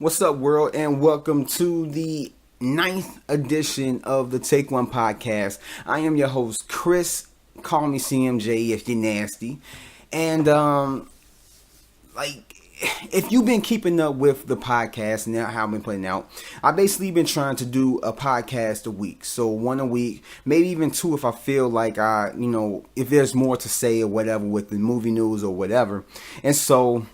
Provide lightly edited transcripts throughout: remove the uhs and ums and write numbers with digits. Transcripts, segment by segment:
What's up, world, and welcome to the ninth edition of the Take One podcast. I am your host, Chris. Call me CMJ if you're nasty. And if you've been keeping up with the podcast and how I've been putting out, I've basically been trying to do a podcast a week. So one a week, maybe even two if I feel like if there's more to say or whatever with the movie news or whatever. And so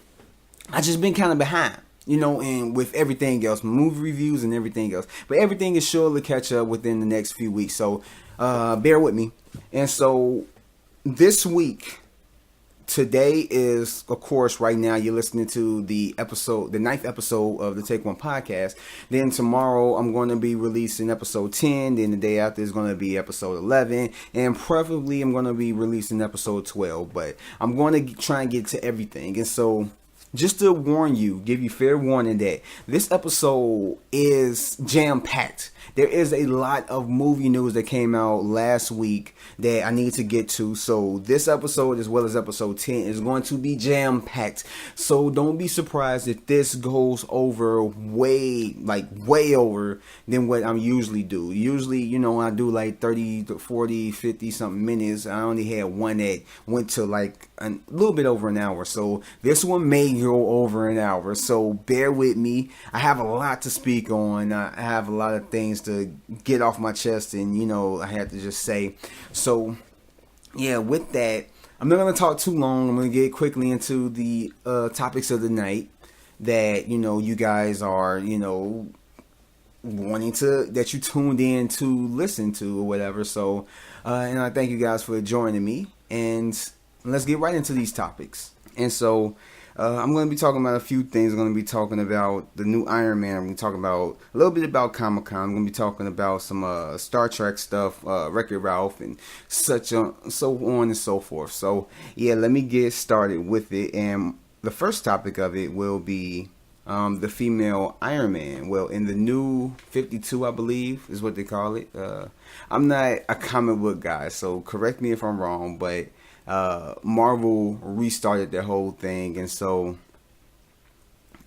I just been kind of behind. And with everything else, movie reviews and everything else. But everything is sure to catch up within the next few weeks. So bear with me. And so this week, today is, of course, right now you're listening to the ninth episode of the Take One podcast. Then tomorrow I'm going to be releasing episode 10. Then the day after is going to be episode 11. And preferably I'm going to be releasing episode 12. But I'm going to try and get to everything. And so just to warn you, give you fair warning that this episode is jam-packed. There is a lot of movie news that came out last week that I need to get to. So this episode, as well as episode 10, is going to be jam-packed. So don't be surprised if this goes over way over than what I usually do. Usually, I do like 30 to 40, 50 something minutes. I only had one that went to like a little bit over an hour. So this one may go over an hour. So bear with me. I have a lot to speak on. I have a lot of things to get off my chest, and I had to just say. So yeah, with that, I'm not going to talk too long. I'm going to get quickly into the topics of the night that you guys are wanting to, that you tuned in to listen to or whatever. So and I thank you guys for joining me, and let's get right into these topics. And so I'm going to be talking about a few things. I'm going to be talking about the new Iron Man. I'm going to talk about a little bit about Comic-Con. I'm going to be talking about some Star Trek stuff, Wreck-It Ralph, and so on and so forth. So, yeah, let me get started with it. And the first topic of it will be the female Iron Man. Well, in the new 52, I believe, is what they call it. I'm not a comic book guy, so correct me if I'm wrong, but Marvel restarted their whole thing, and so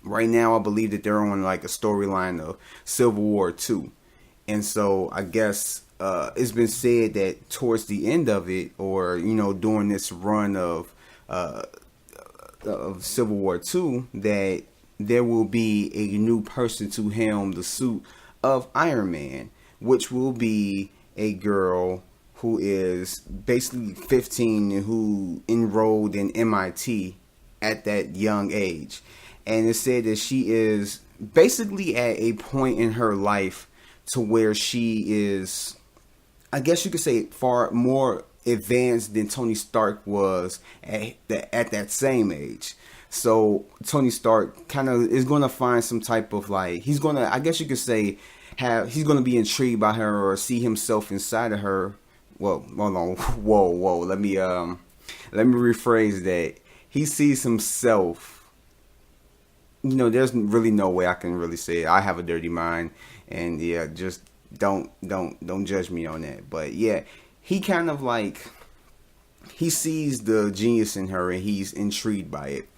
right now I believe that they're on like a storyline of Civil War 2, and so I guess it's been said that towards the end of it, or during this run of Civil War 2, that there will be a new person to helm the suit of Iron Man, which will be a girl who is basically 15 and who enrolled in MIT at that young age. And it said that she is basically at a point in her life to where she is, I guess you could say, far more advanced than Tony Stark was at that same age. So Tony Stark kind of is going to find some type of he's going to, I guess you could say, he's going to be intrigued by her or see himself inside of her. Well, hold on. Whoa. Let me rephrase that. He sees himself. There's really no way I can really say it. I have a dirty mind, and yeah, just don't judge me on that. But yeah, he kind of he sees the genius in her, and he's intrigued by it,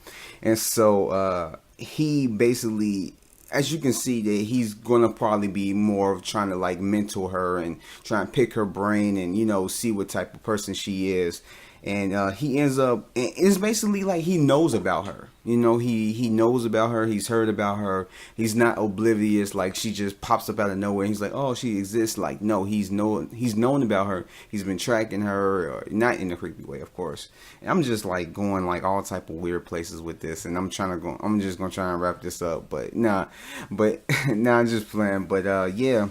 and so he basically, as you can see, that he's gonna probably be more of trying to mentor her and try and pick her brain and see what type of person she is. And he ends up, it's basically he knows about her. He knows about her. He's heard about her. He's not oblivious. She just pops up out of nowhere. He's like, oh, she exists. No, he's known about her. He's been tracking her, not in a creepy way, of course. And I'm just going all type of weird places with this. And I'm just gonna try and wrap this up. But nah, I'm just playing. But yeah.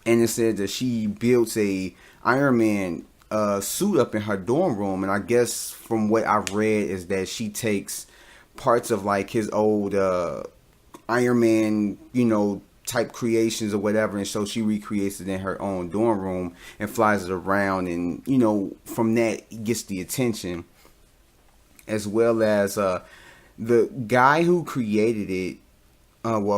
And it said that she built a Iron Man suit up in her dorm room, and I guess from what I've read is that she takes parts of his old Iron Man, type creations or whatever, and so she recreates it in her own dorm room and flies it around, and from that gets the attention, as well as the guy who created it.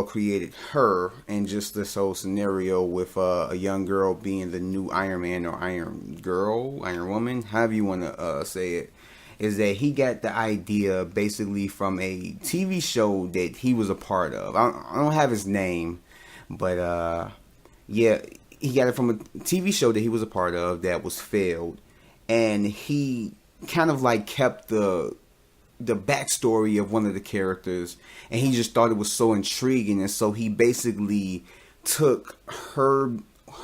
Created her, and just this whole scenario with a young girl being the new Iron Man or Iron Girl, Iron Woman, however you want to say it. is that he got the idea basically from a TV show that he was a part of. I don't have his name, but yeah, he got it from a TV show that he was a part of that was failed, and he kind of like kept the backstory of one of the characters, and he just thought it was so intriguing, and so he basically took her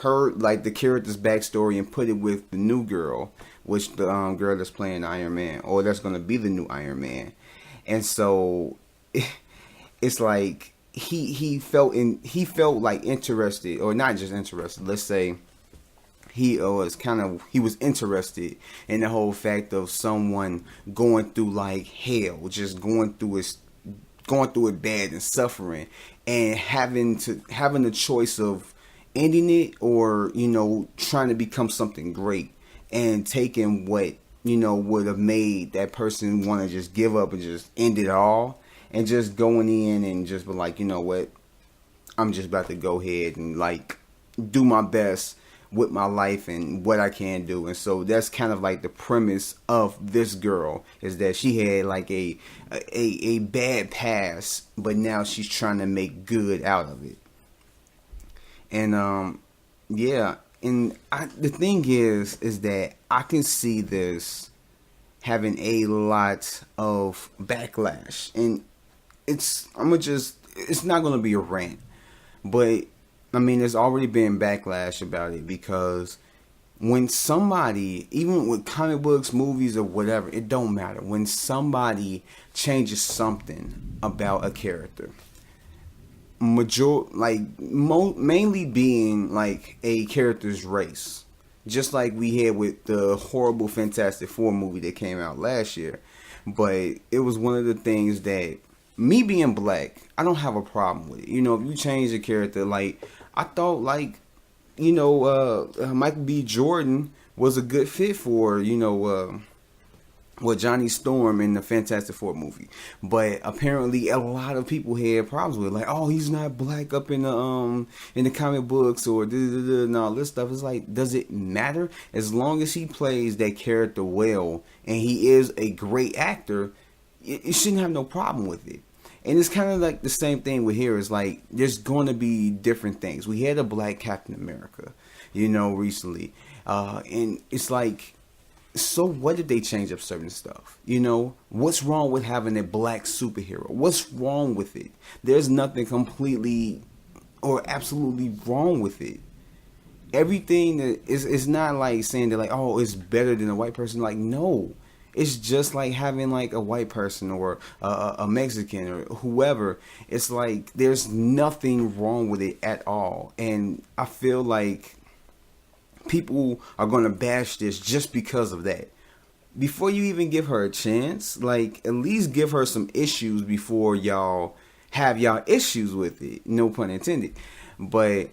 like the character's backstory and put it with the new girl, which the girl that's playing Iron Man, or that's gonna be the new Iron Man. And so it's like he felt like interested, or not just interested, let's say he was interested in the whole fact of someone going through like hell, just going through it bad and suffering, and having the choice of ending it, or trying to become something great, and taking what would have made that person want to just give up and just end it all, and just going in and just be like, what, I'm just about to go ahead and like do my best with my life and what I can do. And so that's kind of like the premise of this girl, is that she had like a bad past, but now she's trying to make good out of it. And yeah, and the thing is that I can see this having a lot of backlash, and it's not gonna be a rant, but I mean, there's already been backlash about it, because when somebody, even with comic books, movies, or whatever, it don't matter. When somebody changes something about a character, mainly being like a character's race, just like we had with the horrible Fantastic Four movie that came out last year. But it was one of the things that, me being black, I don't have a problem with it. If you change a character, like, I thought, like, Michael B. Jordan was a good fit for, Johnny Storm in the Fantastic Four movie. But apparently a lot of people had problems with it. Like, oh, he's not black up in the comic books, or and all this stuff. It's like, does it matter? As long as he plays that character well, and he is a great actor, you shouldn't have no problem with it. And it's kind of like the same thing with here. It's like, there's going to be different things. We had a black Captain America, recently. And it's like, so what if they change up certain stuff? What's wrong with having a black superhero? What's wrong with it? There's nothing completely or absolutely wrong with it. Everything that is not like saying that, like, oh, it's better than a white person. Like, no. It's just like having like a white person, or a Mexican, or whoever. It's like, there's nothing wrong with it at all. And I feel like people are going to bash this just because of that. Before you even give her a chance, like, at least give her some issues before y'all have y'all issues with it. No pun intended. But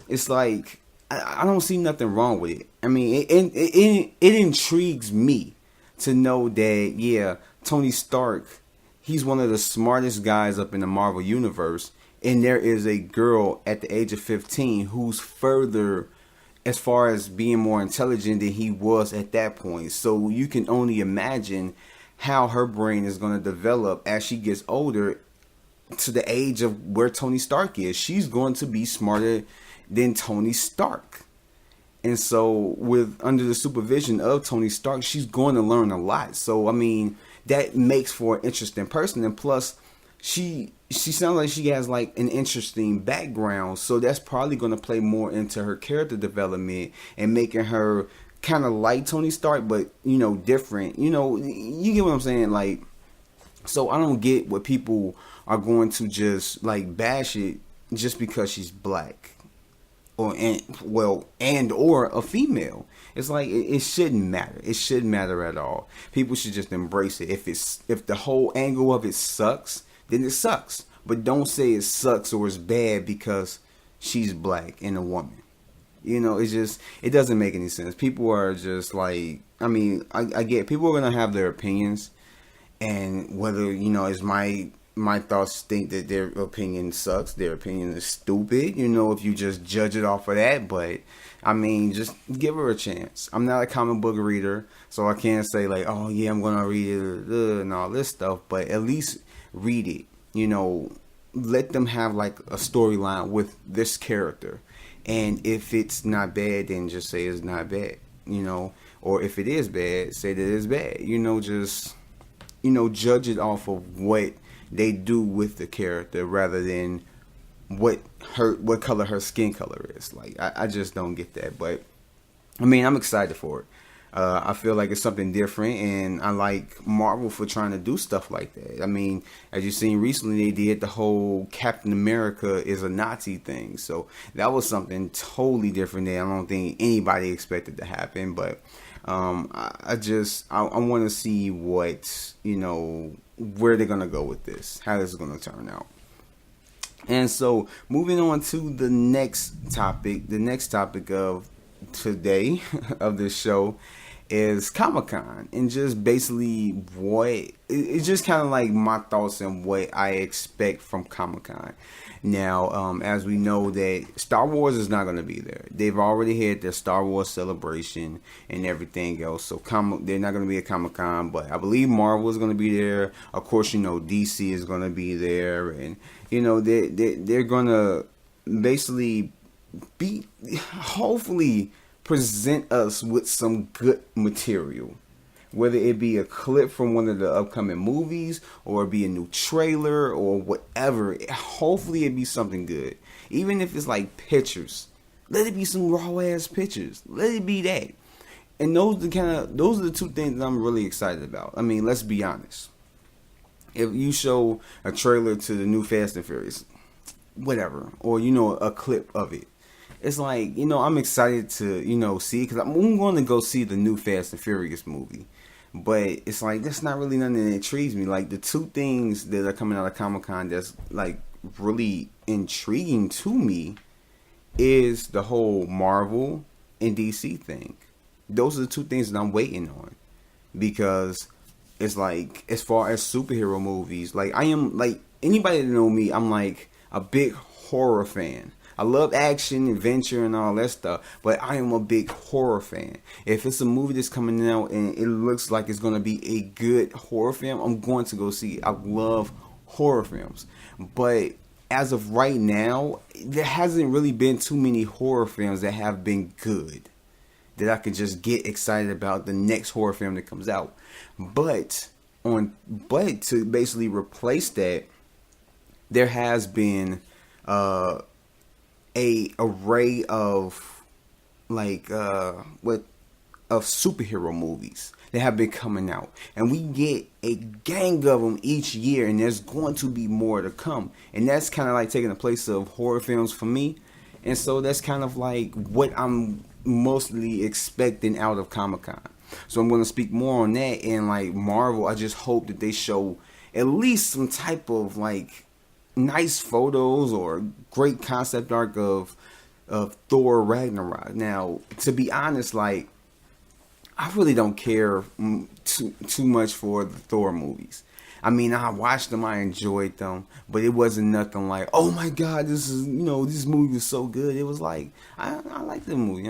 it's like, I don't see nothing wrong with it. I mean, it intrigues me to know that, yeah, Tony Stark, he's one of the smartest guys up in the Marvel Universe, and there is a girl at the age of 15 who's further, as far as being more intelligent than he was at that point. So you can only imagine how her brain is going to develop as she gets older, to the age of where Tony Stark is. She's going to be smarter than Tony Stark. And so, under the supervision of Tony Stark, she's going to learn a lot. So, I mean, that makes for an interesting person. And plus, she sounds like she has like an interesting background. So that's probably going to play more into her character development, and making her kind of like Tony Stark, but, different. You get what I'm saying? Like, so I don't get what people are going to just like bash it just because she's black. Or a female. It's like, it shouldn't matter. It shouldn't matter at all. People should just embrace it. If the whole angle of it sucks, then it sucks. But don't say it sucks or it's bad because she's black and a woman. It doesn't make any sense. People are just like, I mean, I get people are gonna have their opinions, and whether it's my my thoughts think that their opinion sucks. Their opinion is stupid, if you just judge it off of that. But, I mean, just give her a chance. I'm not a comic book reader, so I can't say, like, oh, yeah, I'm going to read it and all this stuff. But at least read it, let them have, like, a storyline with this character. And if it's not bad, then just say it's not bad, Or if it is bad, say that it's bad. Just, judge it off of what they do with the character rather than what color her skin color is. Like, I just don't get that. But, I mean, I'm excited for it. I feel like it's something different, and I like Marvel for trying to do stuff like that. I mean, as you've seen recently, they did the whole Captain America is a Nazi thing. So that was something totally different that I don't think anybody expected to happen. But I want to see what, where they're going to go with this, how this is going to turn out. And so moving on to the next topic of today of this show is Comic-Con, and just basically it's just kind of like my thoughts and what I expect from Comic-Con. Now, as we know that Star Wars is not going to be there. They've already had their Star Wars celebration and everything else, so they're not going to be at Comic-Con, but I believe Marvel is going to be there. Of course, DC is going to be there, and they're going to basically hopefully present us with some good material, whether it be a clip from one of the upcoming movies or it be a new trailer or whatever. Hopefully it be something good, even if it's like pictures. Let it be some raw ass pictures. Let it be that. And those are the two things that I'm really excited about. I mean, let's be honest. If you show a trailer to the new Fast and Furious, whatever, or a clip of it, it's like, I'm excited to, see it, because I'm going to go see the new Fast and Furious movie. But it's like, that's not really nothing that intrigues me. Like, the two things that are coming out of Comic-Con that's, like, really intriguing to me is the whole Marvel and DC thing. Those are the two things that I'm waiting on. Because it's like, as far as superhero movies, like, I am, like, anybody that know me, I'm, like, a big horror fan. I love action, adventure, and all that stuff, but I am a big horror fan. If it's a movie that's coming out and it looks like it's going to be a good horror film, I'm going to go see it. I love horror films. But as of right now, there hasn't really been too many horror films that have been good, that I could just get excited about the next horror film that comes out. But to basically replace that, there has been a array of superhero movies that have been coming out, and we get a gang of them each year, and there's going to be more to come, and that's kind of like taking the place of horror films for me. And so that's kind of like what I'm mostly expecting out of Comic-Con. So I'm going to speak more on that. And like Marvel, I just hope that they show at least some type of like nice photos or great concept art of Thor Ragnarok. Now, to be honest, like, I really don't care too much for the Thor movies. I mean, I watched them, I enjoyed them, but it wasn't nothing like, oh my God, this movie was so good. It was like, I like the movie,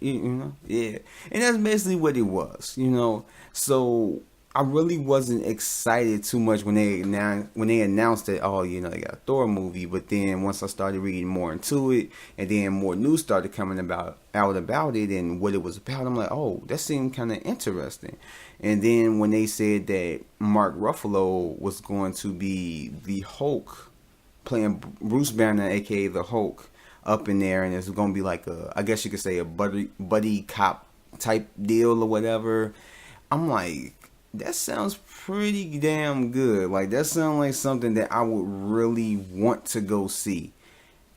yeah. And that's basically what it was, So I really wasn't excited too much when they announced that, they got a Thor movie. But then once I started reading more into it, and then more news started coming out about it and what it was about, I'm like, oh, that seemed kind of interesting. And then when they said that Mark Ruffalo was going to be the Hulk, playing Bruce Banner, aka the Hulk, up in there, and it's going to be like I guess you could say a buddy cop type deal or whatever, I'm like, that sounds pretty damn good. Like, that sounds like something that I would really want to go see.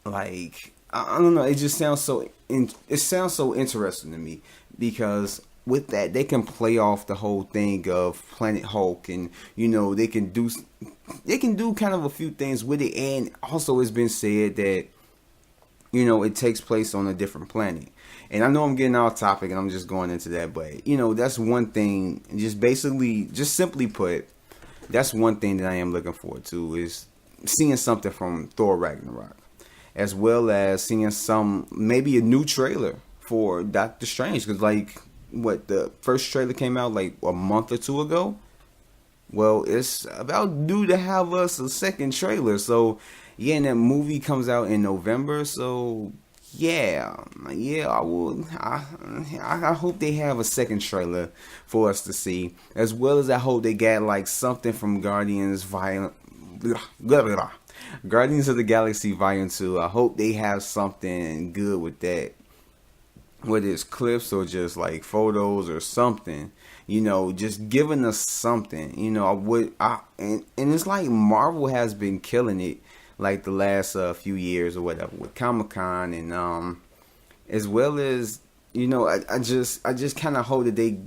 Like, I don't know, it just sounds so interesting to me, because with that they can play off the whole thing of Planet Hulk, and they can do kind of a few things with it. And also it's been said that it takes place on a different planet. And I know I'm getting off topic and I'm just going into that, but that's one thing. Just simply put, that's one thing that I am looking forward to, is seeing something from Thor Ragnarok, as well as seeing maybe a new trailer for Doctor Strange. Because like, what, the first trailer came out like a month or two ago. Well, it's about due to have us a second trailer. So yeah, and that movie comes out in November. So yeah, I will. I hope they have a second trailer for us to see, as well as I hope they got like something from Guardians of the Galaxy Volume 2. I hope they have something good with that, whether it's clips or just like photos or something, just giving us something. And it's like Marvel has been killing it like the last few years or whatever with Comic-Con, and as well as, I just kind of hope that they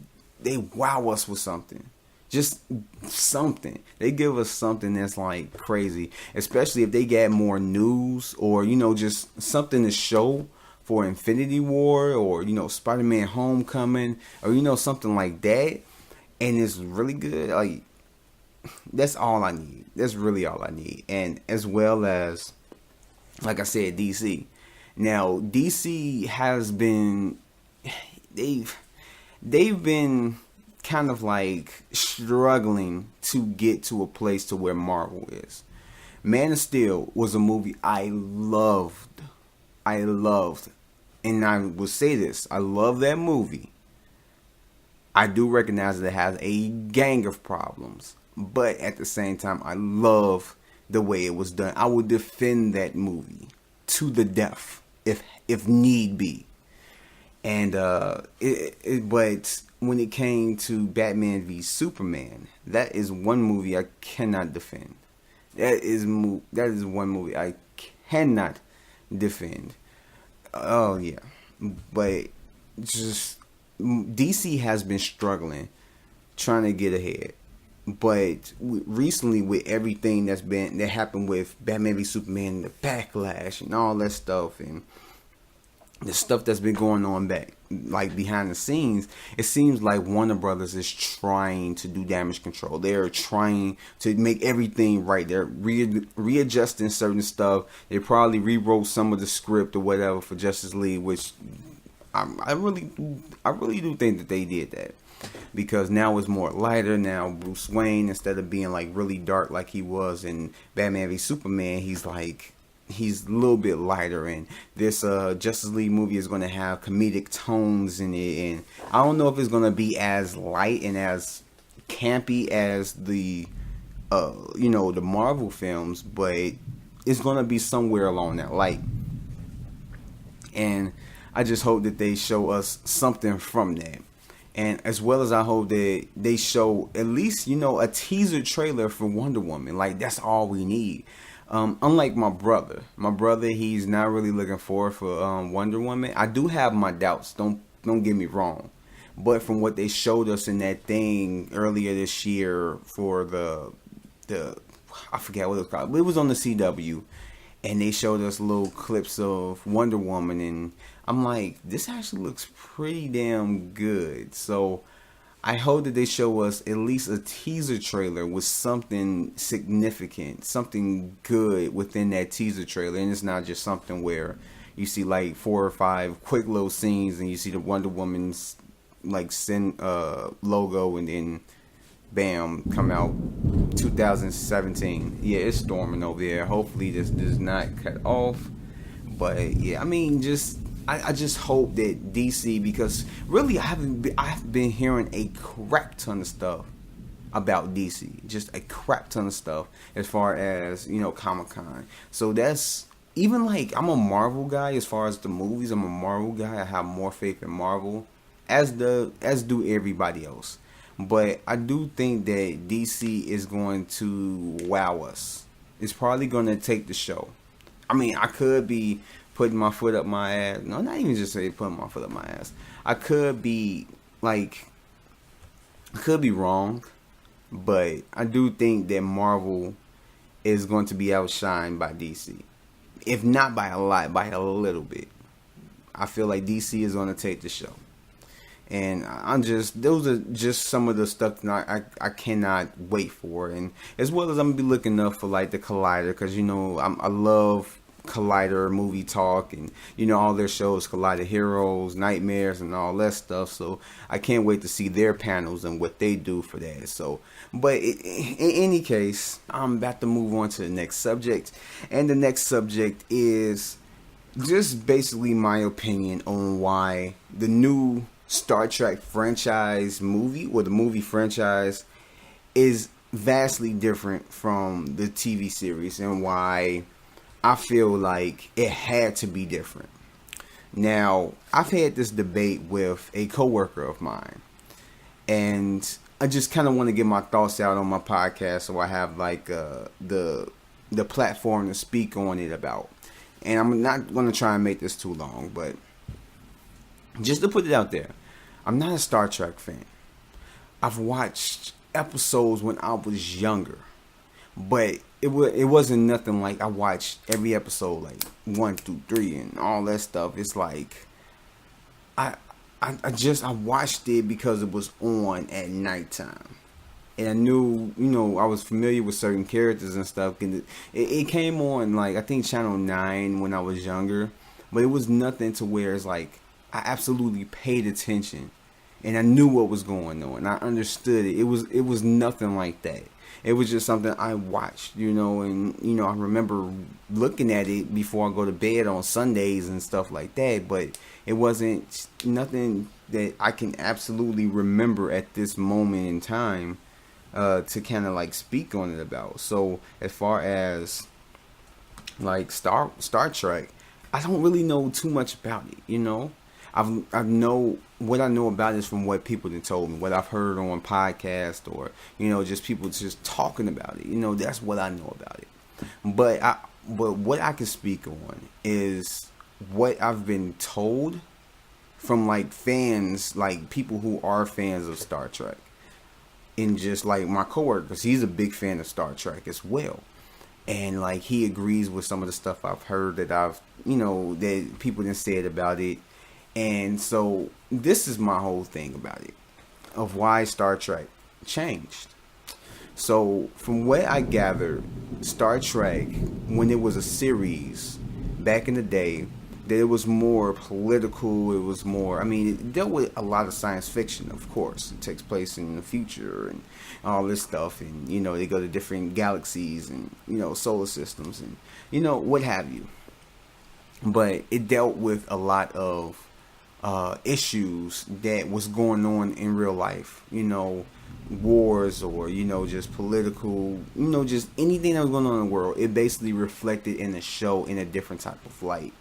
wow us with something. Just something. They give us something that's like crazy, especially if they get more news or, just something to show for Infinity War, or, Spider-Man Homecoming, or, something like that. And it's really good. Like, that's all I need. That's really all I need. And as well as, like I said, DC. Now, DC has been, they've been kind of like struggling to get to a place to where Marvel is. Man of Steel was a movie I loved. And I will say this, I love that movie. I do recognize that it has a gang of problems, but at the same time, I love the way it was done. I would defend that movie to the death if need be. And but when it came to Batman v Superman, that is one movie I cannot defend. That is one movie I cannot defend. Oh yeah, but just DC has been struggling, trying to get ahead. But recently, with everything that happened with Batman v Superman, the backlash and all that stuff, and the stuff that's been going on behind the scenes, it seems like Warner Brothers is trying to do damage control. They're trying to make everything right. They're readjusting certain stuff. They probably rewrote some of the script or whatever for Justice League, which I really do think that they did that, because now it's more lighter. Now Bruce Wayne, instead of being like really dark like he was in Batman v Superman, he's a little bit lighter, and this Justice League movie is going to have comedic tones in it, and I don't know if it's going to be as light and as campy as the the Marvel films, but it's going to be somewhere along that light. And I just hope that they show us something from that. And as well as I hope that they show at least, a teaser trailer for Wonder Woman. Like, that's all we need. Unlike my brother, he's not really looking forward for Wonder Woman. I do have my doubts. Don't get me wrong, but from what they showed us in that thing earlier this year for the I forget what it was called, but it was on the CW, and they showed us little clips of Wonder Woman, and I'm like, this actually looks pretty damn good. So I hope that they show us at least a teaser trailer with something significant, something good within that teaser trailer. And it's not just something where you see like 4 or 5 quick little scenes and you see the Wonder Woman's like logo, and then bam, come out 2017. Yeah, it's storming over there. Hopefully this does not cut off. But yeah, I mean, I just hope that DC, because really I've been hearing a crap ton of stuff about DC, just a crap ton of stuff as far as Comic-Con. So that's, even like, I'm a Marvel guy as far as the movies. I'm a Marvel guy. I have more faith in Marvel, as do everybody else. But I do think that DC is going to wow us. It's probably going to take the show. I mean, I could be putting my foot up my ass. No, not even just say putting my foot up my ass. I could be wrong, but I do think that Marvel is going to be outshined by DC. If not by a lot, by a little bit. I feel like DC is going to take the show. And I'm just, those are just some of the stuff that I cannot wait for. And as well as I'm gonna be looking up for like the Collider, because I love Collider movie talk, and all their shows, Collider Heroes, Nightmares, and all that stuff. So I can't wait to see their panels and what they do for that. So, but in any case, I'm about to move on to the next subject, and the next subject is just basically my opinion on why the new Star Trek franchise movie, or the movie franchise, is vastly different from the TV series, and why I feel like it had to be different. Now, I've had this debate with a coworker of mine, and I just kind of want to get my thoughts out on my podcast, so I have like the platform to speak on it about. And I'm not going to try and make this too long, but just to put it out there, I'm not a Star Trek fan. I've watched episodes when I was younger, but it wasn't nothing like I watched every episode, like 1 through 3 and all that stuff. It's like I watched it because it was on at nighttime, and I knew, I was familiar with certain characters and stuff. And it came on, like, I think Channel 9 when I was younger, but it was nothing to where it's like I absolutely paid attention and I knew what was going on. I understood it. It was nothing like that. It was just something I watched, and I remember looking at it before I go to bed on Sundays and stuff like that, but it wasn't nothing that I can absolutely remember at this moment in time to kind of like speak on it about. So as far as like Star Trek, I don't really know too much about it. I know what I know about it is from what people have told me, what I've heard on podcasts, or just people just talking about it. That's what I know about it. But what I can speak on is what I've been told from like fans, like people who are fans of Star Trek. And just like my coworker, because he's a big fan of Star Trek as well, and like he agrees with some of the stuff I've heard that that people done said about it. And so this is my whole thing about it, of why Star Trek changed. So from what I gathered, Star Trek, when it was a series back in the day, that it was more political. It was more, it dealt with a lot of science fiction, of course. It takes place in the future and all this stuff. And, they go to different galaxies and, solar systems and, what have you. But it dealt with a lot of issues that was going on in real life. Wars, or, just political, just anything that was going on in the world. It basically reflected in the show in a different type of light.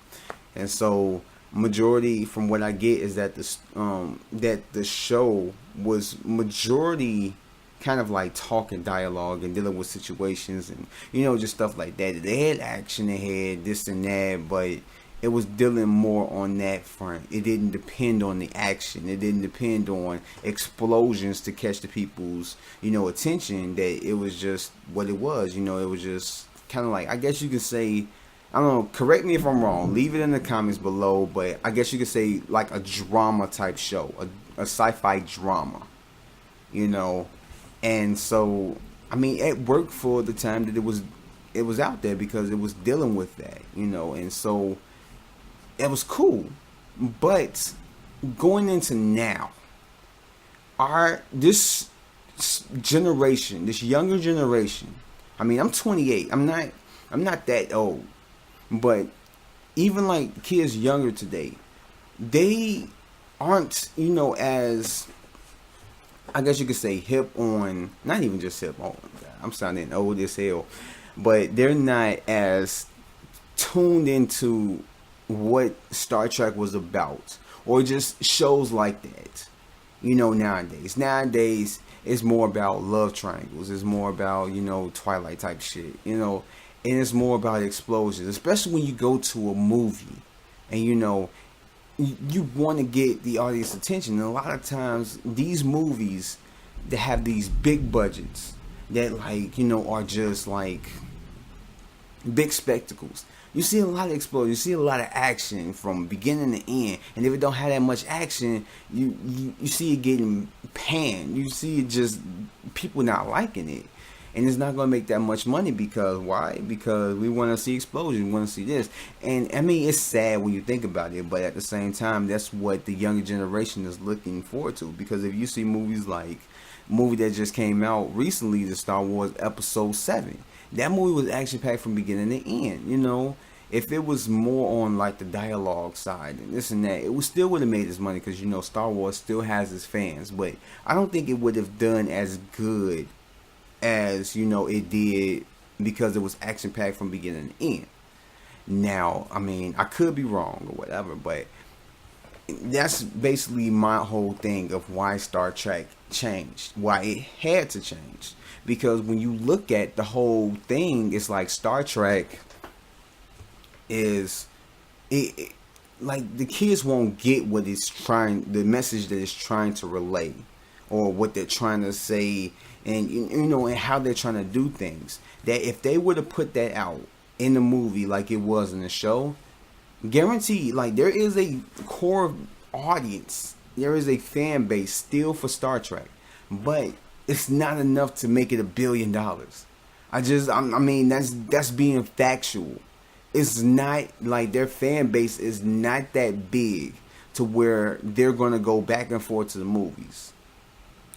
And so, majority from what I get is that the show was majority kind of like talking dialogue and dealing with situations and just stuff like that. They had action, they had this and that, but it was dealing more on that front. It didn't depend on the action. It didn't depend on explosions to catch the people's attention. That it was just what it was. It was just kind of like, I guess you could say, I don't know, correct me if I'm wrong, leave it in the comments below, but I guess you could say like a drama type show, a sci-fi drama, and so, it worked for the time that it was out there, because it was dealing with that, and so it was cool. But going into now, this generation, this younger generation, I'm 28, I'm not that old. But even like kids younger today, they aren't, as, I guess you could say, hip on, not even just hip on, I'm sounding old as hell, but they're not as tuned into what Star Trek was about, or just shows like that, nowadays. Nowadays, it's more about love triangles, it's more about, Twilight type shit, and it's more about explosions, especially when you go to a movie and you want to get the audience attention. And a lot of times these movies that have these big budgets that are just like big spectacles. You see a lot of explosions. You see a lot of action from beginning to end. And if it don't have that much action, you see it getting panned. You see it just people not liking it. And it's not going to make that much money because why? Because we want to see explosions. We want to see this. And I mean, it's sad when you think about it. But at the same time, that's what the younger generation is looking forward to. Because if you see movies like movie that just came out recently, the Star Wars Episode 7. That movie was action packed from beginning to end. You know, if it was more on like the dialogue side and this and that, it still would have made its money because, you know, Star Wars still has its fans. But I don't think it would have done as good as, you know, it did because it was action packed from beginning to end. Now, I mean, I could be wrong or whatever, but that's basically my whole thing of why Star Trek changed, why it had to change. Because when you look at the whole thing, it's like Star Trek is like the kids won't get what it's trying, the message that it's trying to relay, or what they're trying to say, and you know, and how they're trying to do things. That if they were to put that out in the movie like it was in the show, guaranteed, like there is a core audience, there is a fan base still for Star Trek, but it's not enough to make it $1 billion. I mean, that's being factual. It's not like their fan base is not that big to where they're gonna go back and forth to the movies.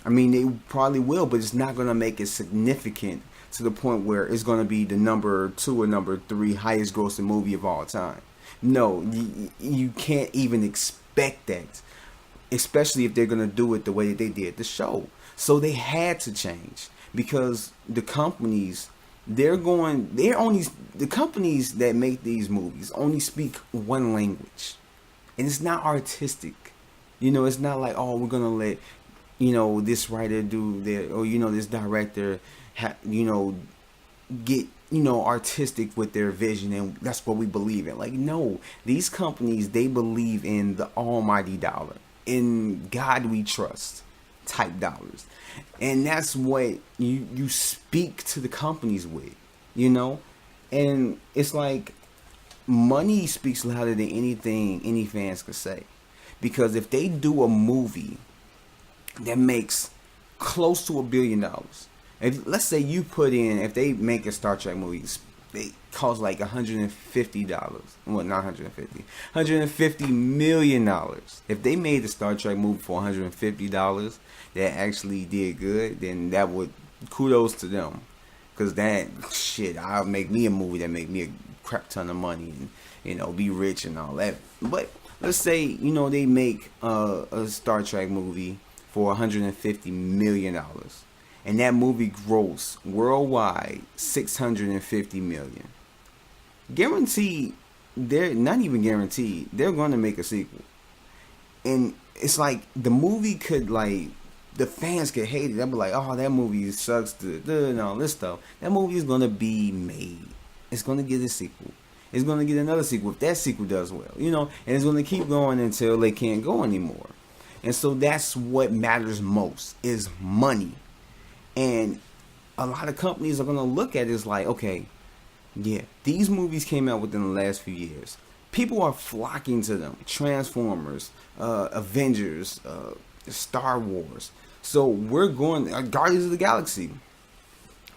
I mean, they probably will, but it's not going to make it significant to the point where it's going to be the number 2 or number 3 highest grossing movie of all time. No, you can't even expect that, especially if they're going to do it the way that they did the show. So they had to change because the companies, the companies that make these movies only speak one language, and it's not artistic. You know, it's not like, oh, we're going to let, you know, this writer do that, or, you know, this director, you know, get, you know, artistic with their vision, and that's what we believe in. Like, no, these companies, they believe in the almighty dollar, in God we trust type dollars, and that's what you speak to the companies with, you know. And it's like money speaks louder than anything any fans could say, because if they do a movie that makes close to $1 billion. If let's say you put in, if they make a Star Trek movie, they cost like $150. Well, not 150, $150 million. If they made the Star Trek movie for $150 that actually did good, then that would, kudos to them, because that shit, I'll make me a movie that make me a crap ton of money and, you know, be rich and all that. But let's say, you know, they make a Star Trek movie for $150 million, and that movie grossed worldwide $650 million. Guaranteed, they're not even guaranteed, they're going to make a sequel. And it's like the movie could, like, the fans could hate it. They'll be like, oh, that movie sucks, and all this stuff. That movie is going to be made. It's going to get a sequel. It's going to get another sequel if that sequel does well, you know, and it's going to keep going until they can't go anymore. And so that's what matters most, is money. And a lot of companies are going to look at it as like, okay, yeah, these movies came out within the last few years. People are flocking to them. Transformers, Avengers, Star Wars. So we're going, Guardians of the Galaxy.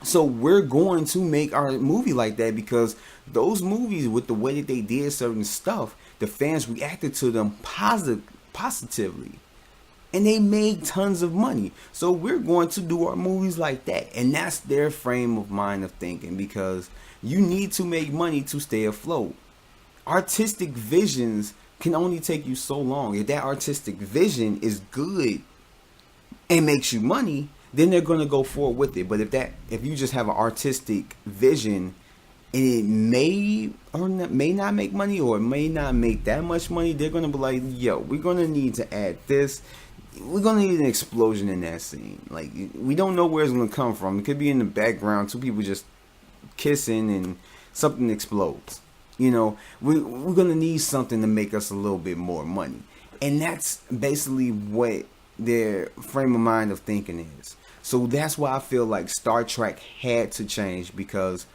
So we're going to make our movie like that, because those movies, with the way that they did certain stuff, the fans reacted to them positively. And they made tons of money. So we're going to do our movies like that. And that's their frame of mind of thinking, because you need to make money to stay afloat. Artistic visions can only take you so long. If that artistic vision is good and makes you money, then they're going to go forward with it. But if you just have an artistic vision and it may or may not make money, or it may not make that much money, they're going to be like, yo, we're going to need to add this. We're going to need an explosion in that scene. Like, we don't know where it's going to come from. It could be in the background, 2 people just kissing and something explodes. You know, we're going to need something to make us a little bit more money. And that's basically what their frame of mind of thinking is. So that's why I feel like Star Trek had to change, because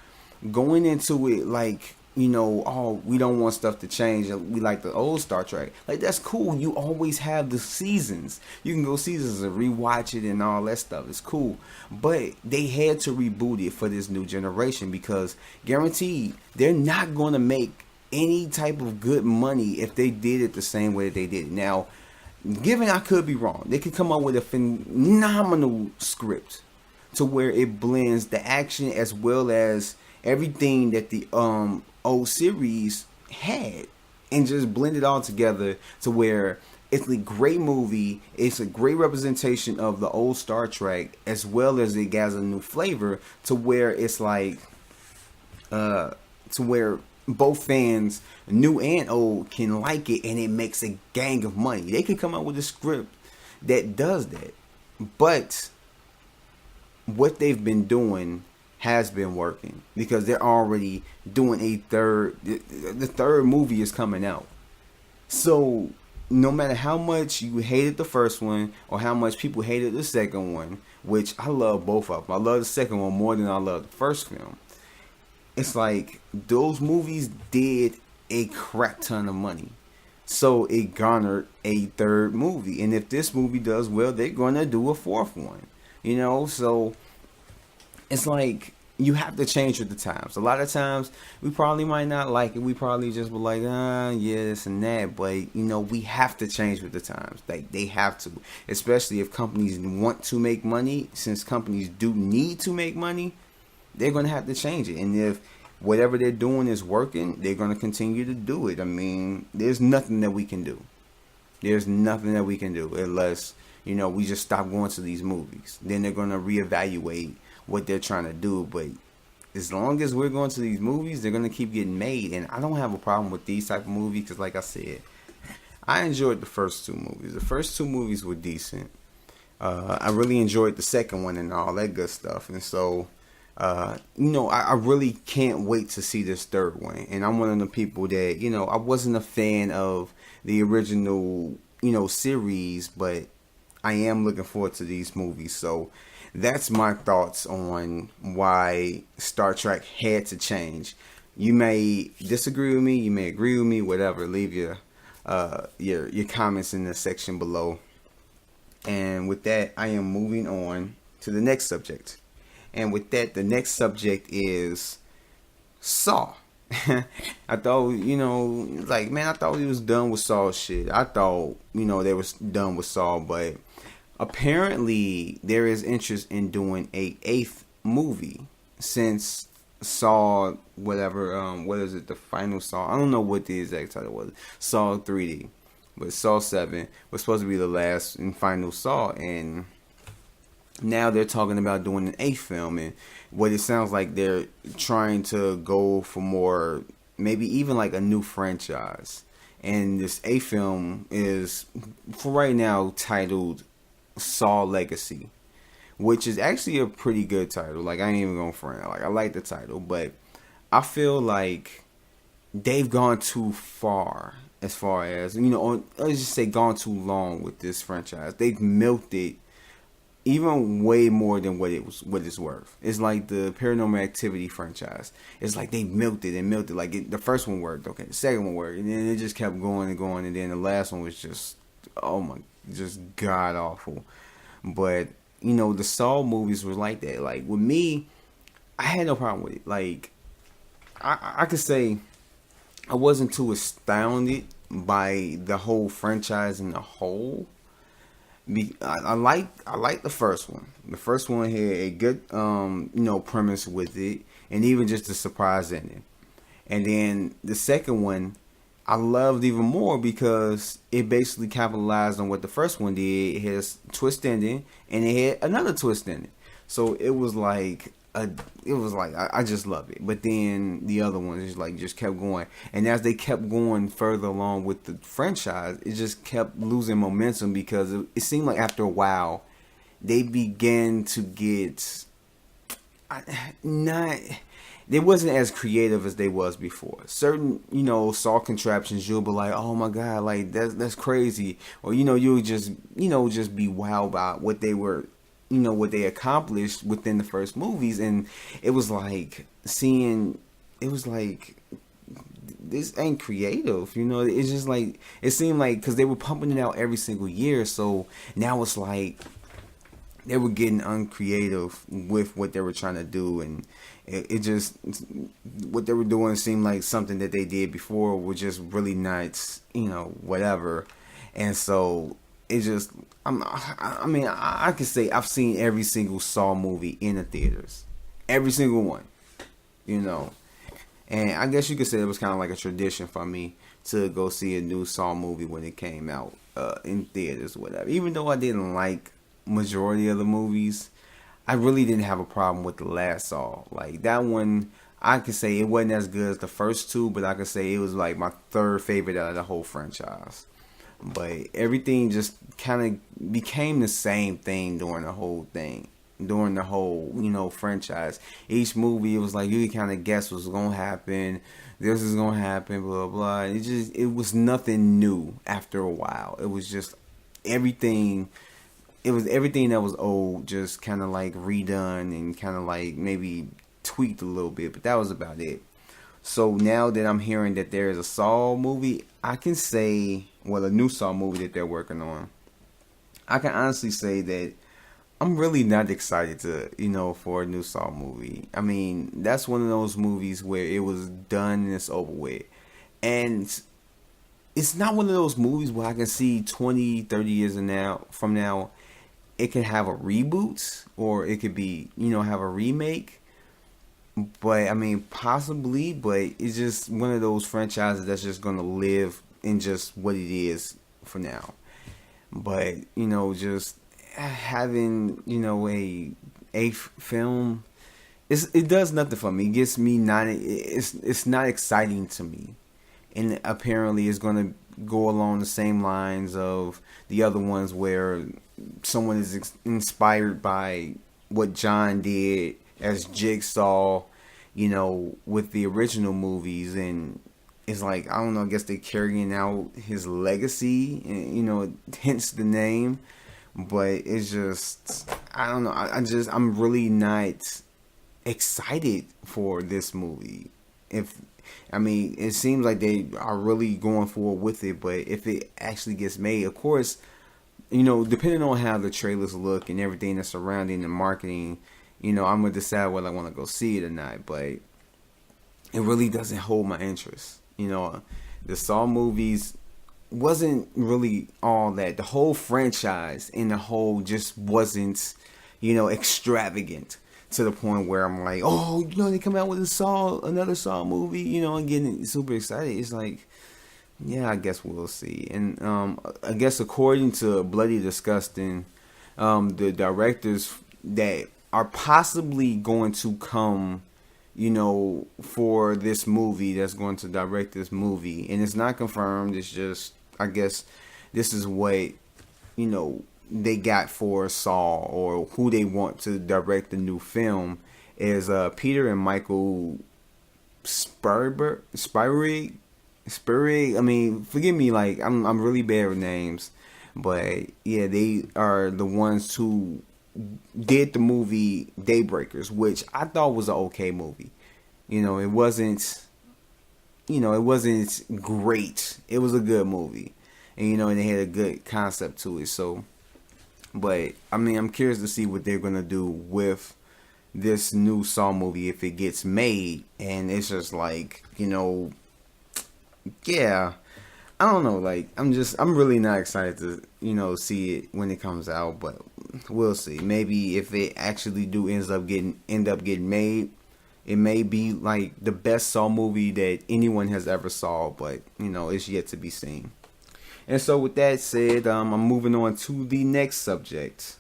going into it like, you know, oh, we don't want stuff to change. We like the old Star Trek. Like, that's cool. You always have the seasons. You can go seasons and rewatch it and all that stuff. It's cool. But they had to reboot it for this new generation because guaranteed they're not going to make any type of good money if they did it the same way that they did it. Now, given I could be wrong, they could come up with a phenomenal script to where it blends the action as well as everything that the old series had and just blend it all together to where it's a great movie. It's a great representation of the old Star Trek as well as it has a new flavor to where it's like to where both fans, new and old, can like it and it makes a gang of money. They could come up with a script that does that. But what they've been doing has been working because they're already doing the third movie is coming out. So no matter how much you hated the first one or how much people hated the second one, which I love both of them. I love the second one more than I love the first film. It's like those movies did a crap ton of money. So it garnered a third movie. And if this movie does well, they're going to do a fourth one. You know, so it's like you have to change with the times. A lot of times we probably might not like it. We probably just be like, yeah, this and that. But, you know, we have to change with the times. Like, they have to. Especially if companies want to make money. Since companies do need to make money, they're going to have to change it. And if whatever they're doing is working, they're going to continue to do it. I mean, there's nothing that we can do. There's nothing that we can do unless, you know, we just stop going to these movies. Then they're going to reevaluate what they're trying to do. But as long as we're going to these movies, they're going to keep getting made. And I don't have a problem with these type of movies because, like I said, I enjoyed the first two movies. The first two movies were decent. I really enjoyed the second one and all that good stuff. And so, you know, I really can't wait to see this third one. And I'm one of the people that, you know, I wasn't a fan of the original, you know, series, but I am looking forward to these movies. So that's my thoughts on why Star Trek had to change. You may disagree with me, you may agree with me, whatever. Leave your comments in the section below. And with that, I am moving on to the next subject. And with that, the next subject is Saw. I thought, you know, like, man, I thought we was done with Saw shit. I thought, you know, they was done with Saw, but apparently there is interest in doing a 8th movie since Saw, whatever, what is it, the final Saw? I don't know what the exact title was. Saw 3D. But Saw 7 was supposed to be the last and final Saw, and now they're talking about doing an 8th film, and what it sounds like they're trying to go for more, maybe even like a new franchise. And this 8th film is, for right now, titled Saw Legacy, which is actually a pretty good title. Like, I ain't even gonna front. Like, I like the title, but I feel like they've gone too far as you know, let's just say gone too long with this franchise. They've milked it even way more than what it's worth. It's like the Paranormal Activity franchise. It's like they milked it. Like, the first one worked, okay, the second one worked, and then it just kept going and going, and then the last one was just, just god awful. But, you know, the Saw movies was like that. Like, with me, I had no problem with it. Like, I could say I wasn't too astounded by the whole franchise in the whole. I like the first one. The first one had a good you know, premise with it, and even just the surprise ending. And then the second one I loved even more because it basically capitalized on what the first one did. It has twist ending, and it had another twist ending. So it was like I just love it. But then the other one just kept going, and as they kept going further along with the franchise, it just kept losing momentum because it seemed like after a while they began to get they wasn't as creative as they was before. Certain, you know, Saw contraptions, you'll be like, oh my god, like that's crazy, or, you know, you'll just be wowed by what they were what they accomplished within the first movies, and it was like seeing, it was like, this ain't creative, it's just like, it seemed like, because they were pumping it out every single year, so now it's like they were getting uncreative with what they were trying to do, and it just, what they were doing seemed like something that they did before was just really not, whatever. And so it just, I could say I've seen every single Saw movie in the theaters, every single one, and I guess you could say it was kind of like a tradition for me to go see a new Saw movie when it came out in theaters or whatever. Even though I didn't like majority of the movies, I really didn't have a problem with the last Saw. Like, that one, I could say it wasn't as good as the first two, but I could say it was like my third favorite out of the whole franchise. But everything just kind of became the same thing during the whole franchise. Each movie, it was like you could kind of guess what's gonna happen. This is gonna happen, blah blah. It was nothing new. After a while, it was just everything. It was everything that was old, just kind of like redone and kind of like maybe tweaked a little bit, but that was about it. So now that I'm hearing that there is a Saw movie, I can say, well, a new Saw movie that they're working on, I can honestly say that I'm really not excited to, for a new Saw movie. I mean, that's one of those movies where it was done and it's over with. And it's not one of those movies where I can see 20, 30 years from now, it can have a reboot or it could be, have a remake. But, I mean, possibly, but it's just one of those franchises that's just going to live in just what it is for now. But, just having, a film, it does nothing for me. It gets me it's not exciting to me. And apparently it's going to go along the same lines of the other ones where someone is inspired by what John did as Jigsaw, with the original movies, and it's like, I don't know, I guess they're carrying out his legacy, and, hence the name, but it's just, I don't know, I'm really not excited for this movie. It seems like they are really going forward with it, but if it actually gets made, of course, depending on how the trailers look and everything that's surrounding the marketing, I'm going to decide whether I want to go see it or not, but it really doesn't hold my interest. The Saw movies wasn't really all that. The whole franchise in the whole just wasn't, extravagant to the point where I'm like, oh, they come out with another Saw movie, and getting super excited. It's like, yeah, I guess we'll see. And I guess according to Bloody Disgusting, the directors that are possibly going to come, for this movie, that's going to direct this movie, and it's not confirmed, it's just, I guess this is what, they got for Saw, or who they want to direct the new film, is Peter and Michael Spyrig. I mean, forgive me, like, I'm really bad with names, but yeah, they are the ones who did the movie Daybreakers, which I thought was an okay movie. It wasn't, it wasn't great. It was a good movie, and and they had a good concept to it. So, but I mean, I'm curious to see what they're gonna do with this new Saw movie if it gets made, and it's just like, yeah, I don't know, like, I'm really not excited to, see it when it comes out, but we'll see. Maybe if it actually end up getting made, it may be like the best Saw movie that anyone has ever saw, but it's yet to be seen. And so with that said, I'm moving on to the next subject.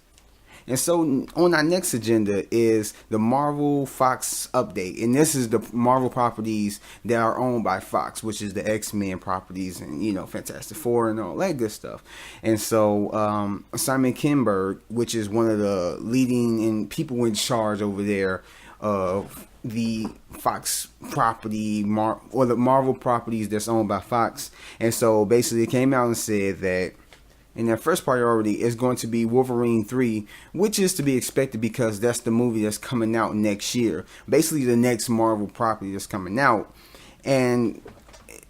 And so on our next agenda is the Marvel Fox update. And this is the Marvel properties that are owned by Fox, which is the X-Men properties and, Fantastic Four and all that good stuff. And so Simon Kinberg, which is one of the leading and people in charge over there of the Fox property, or the Marvel properties that's owned by Fox. And so basically it came out and said that and their first priority is going to be Wolverine 3, which is to be expected because that's the movie that's coming out next year. Basically, the next Marvel property that's coming out. And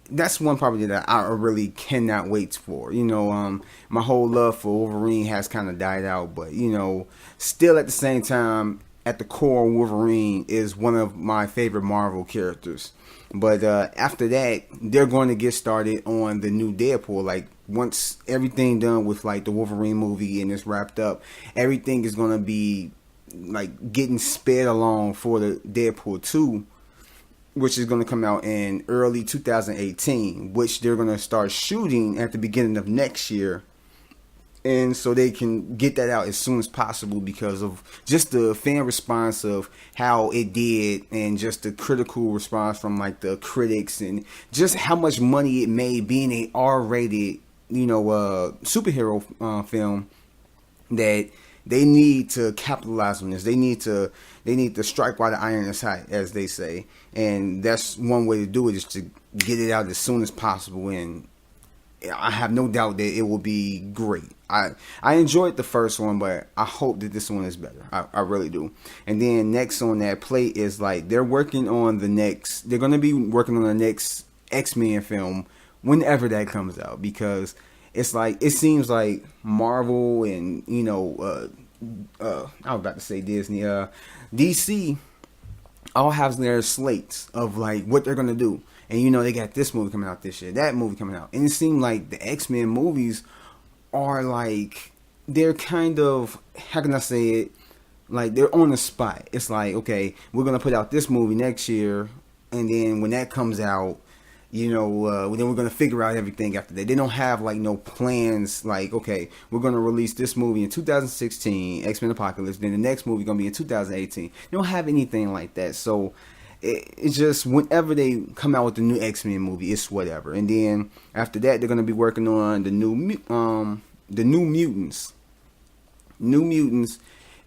that's one property that I really cannot wait for. My whole love for Wolverine has kind of died out, but, still at the same time, at the core, Wolverine is one of my favorite Marvel characters. But after that, they're going to get started on the new Deadpool. Like, once everything done with, like, the Wolverine movie and it's wrapped up, everything is going to be, like, getting sped along for the Deadpool 2, which is going to come out in early 2018, which they're going to start shooting at the beginning of next year. And so they can get that out as soon as possible because of just the fan response of how it did and just the critical response from like the critics and just how much money it made being a R-rated, superhero film, that they need to capitalize on this. They need to strike while the iron is hot, as they say. And that's one way to do it, is to get it out as soon as possible. And I have no doubt that it will be great. I enjoyed the first one, but I hope that this one is better. I really do. And then next on that plate is like they're going to be working on the next X-Men film whenever that comes out, because it's like, it seems like Marvel and, I was about to say Disney, DC all have their slates of like what they're going to do. And they got this movie coming out this year, that movie coming out. And it seemed like the X-Men movies are like, they're kind of, how can I say it? Like, they're on the spot. It's like, okay, we're going to put out this movie next year. And then when that comes out, then we're going to figure out everything after that. They don't have like no plans like, okay, we're going to release this movie in 2016, X-Men Apocalypse. Then the next movie going to be in 2018. They don't have anything like that. So it's just whenever they come out with the new X-Men movie, it's whatever. And then after that, they're going to be working on the New Mutants. New Mutants.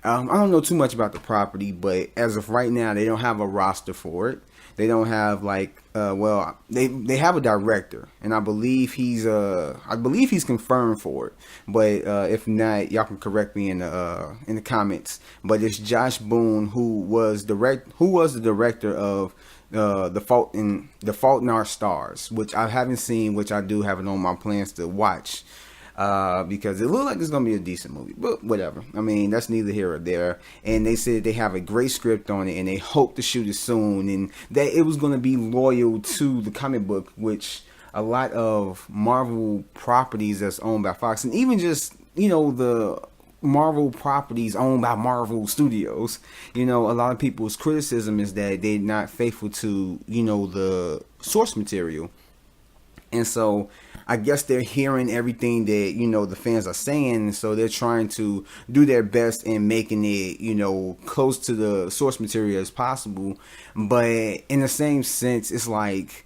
I don't know too much about the property, but as of right now, they don't have a roster for it. They don't have like, they have a director, and I believe he's confirmed for it. But if not, y'all can correct me in the comments. But it's Josh Boone, who was the director of The Fault in Our Stars, which I haven't seen, which I do have it on my plans to watch. Because it looked like it's going to be a decent movie, but whatever. I mean, that's neither here or there. And they said they have a great script on it, and they hope to shoot it soon, and that it was going to be loyal to the comic book, which a lot of Marvel properties that's owned by Fox, and even just, the Marvel properties owned by Marvel Studios, a lot of people's criticism is that they're not faithful to, the source material. And so I guess they're hearing everything that, the fans are saying. And so they're trying to do their best in making it, close to the source material as possible. But in the same sense, it's like,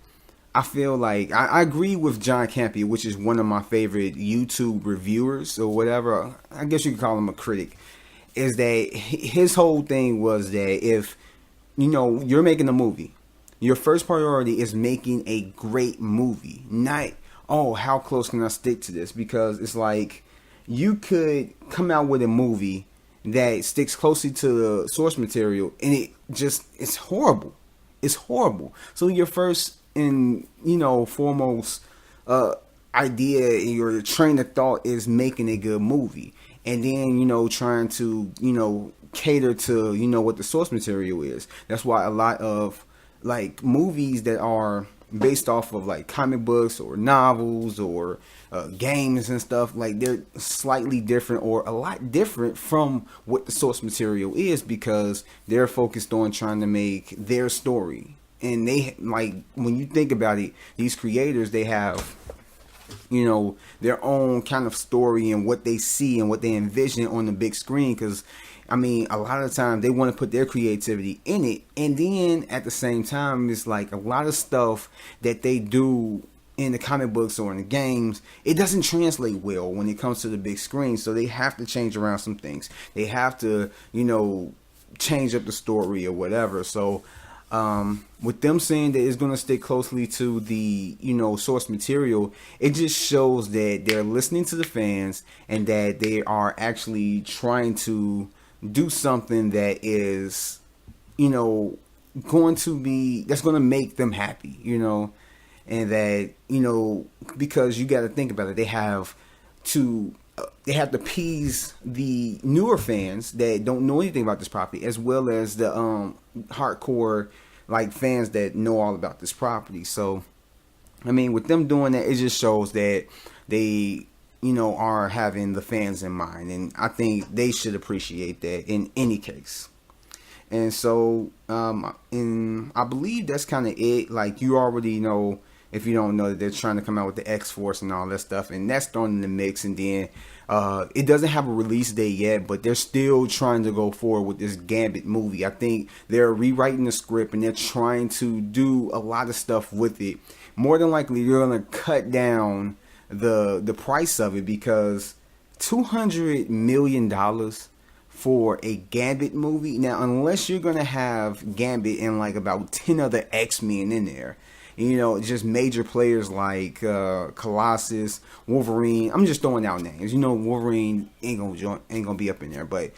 I feel like I agree with John Campea, which is one of my favorite YouTube reviewers or whatever. I guess you could call him a critic. Is that his whole thing was that if, you're making a movie, your first priority is making a great movie, not, how close can I stick to this? Because it's like, you could come out with a movie that sticks closely to the source material, and it's horrible. It's horrible. So your first and, foremost idea, your train of thought is making a good movie. And then, trying to, cater to, what the source material is. That's why a lot of like movies that are based off of like comic books or novels or games and stuff, like they're slightly different or a lot different from what the source material is, because they're focused on trying to make their story. And they, like, when you think about it, these creators, they have, their own kind of story and what they see and what they envision on the big screen. Because I mean, a lot of the time they want to put their creativity in it. And then at the same time, it's like a lot of stuff that they do in the comic books or in the games, it doesn't translate well when it comes to the big screen. So they have to change around some things. They have to, change up the story or whatever. So With them saying that it's going to stick closely to the, source material, it just shows that they're listening to the fans and that they are actually trying to do something that is, that's going to make them happy, and that, because you got to think about it, they have to appease the newer fans that don't know anything about this property, as well as the hardcore like fans that know all about this property. So, I mean, with them doing that, it just shows that they, are having the fans in mind, and I think they should appreciate that in any case. And so, I believe that's kind of it. Like, you already know, if you don't know, that they're trying to come out with the X-Force and all that stuff, and that's thrown in the mix. And then it doesn't have a release date yet, but they're still trying to go forward with this Gambit movie. I think they're rewriting the script and they're trying to do a lot of stuff with it. More than likely, they're going to cut down the price of it, because $200 million for a Gambit movie. Now, unless you're going to have Gambit and like about 10 other X-Men in there, just major players like Colossus, Wolverine. I'm just throwing out names. Wolverine ain't gonna be up in there, but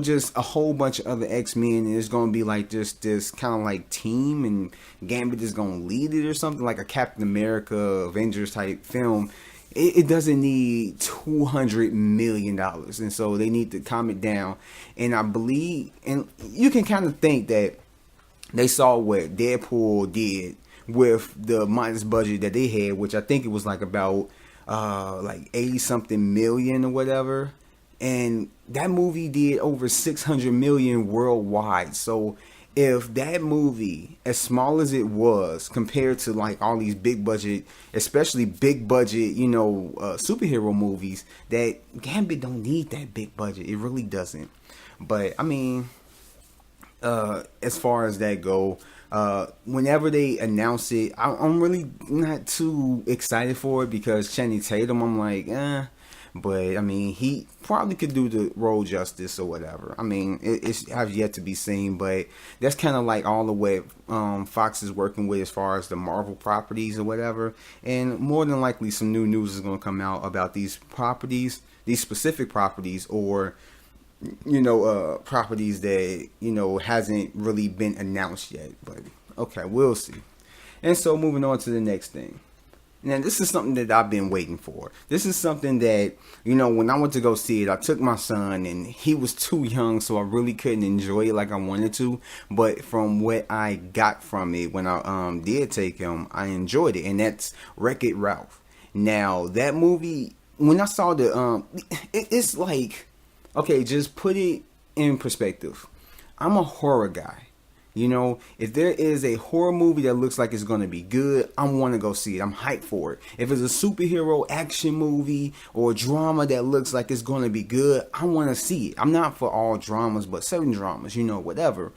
just a whole bunch of other X-Men, and it's gonna be like just this kind of like team, and Gambit is gonna lead it or something, like a Captain America, Avengers type film. It doesn't need $200 million, and so they need to calm it down. And I believe, and you can kind of think that they saw what Deadpool did with the modest budget that they had, which I think it was like about like 80 something million or whatever, and that movie did over 600 million worldwide. So if that movie, as small as it was compared to like all these big budget, especially big budget, superhero movies, that Gambit don't need that big budget. It really doesn't. But I mean, as far as that go, whenever they announce it, I'm really not too excited for it, because Channing Tatum, I'm like, but I mean, he probably could do the role justice or whatever. I mean, it's have yet to be seen, but that's kind of like all the way Fox is working with as far as the Marvel properties or whatever. And more than likely, some new news is going to come out about these properties, these specific properties, or properties that hasn't really been announced yet. But okay, we'll see. And so, moving on to the next thing. Now, this is something that I've been waiting for. This is something that, when I went to go see it, I took my son, and he was too young, so I really couldn't enjoy it like I wanted to. But from what I got from it when I did take him, I enjoyed it, and that's Wreck-It Ralph. Now, that movie, when I saw it's like, okay, just put it in perspective. I'm a horror guy. If there is a horror movie that looks like it's going to be good, I want to go see it. I'm hyped for it. If it's a superhero action movie or drama that looks like it's going to be good, I want to see it. I'm not for all dramas, but certain dramas, whatever.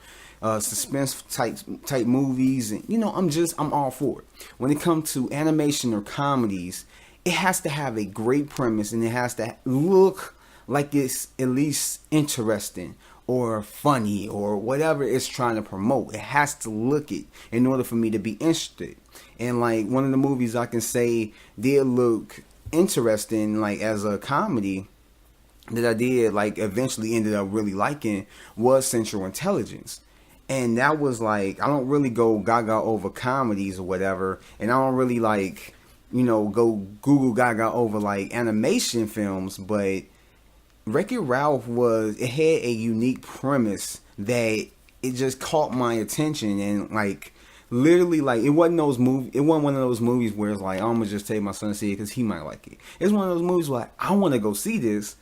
Suspense type movies, and I'm all for it. When it comes to animation or comedies, it has to have a great premise, and it has to look like it's at least interesting or funny or whatever it's trying to promote. It has to look it in order for me to be interested. And like one of the movies I can say did look interesting, like as a comedy, that I did like eventually ended up really liking, was Central Intelligence. And that was like, I don't really go gaga over comedies or whatever, and I don't really like, go Google gaga over like animation films, but Wreck-It Ralph it had a unique premise that it just caught my attention, and like literally, like it wasn't one of those movies where it's like, I'm gonna just take my son to see it because he might like it. It's one of those movies where I want to go see this,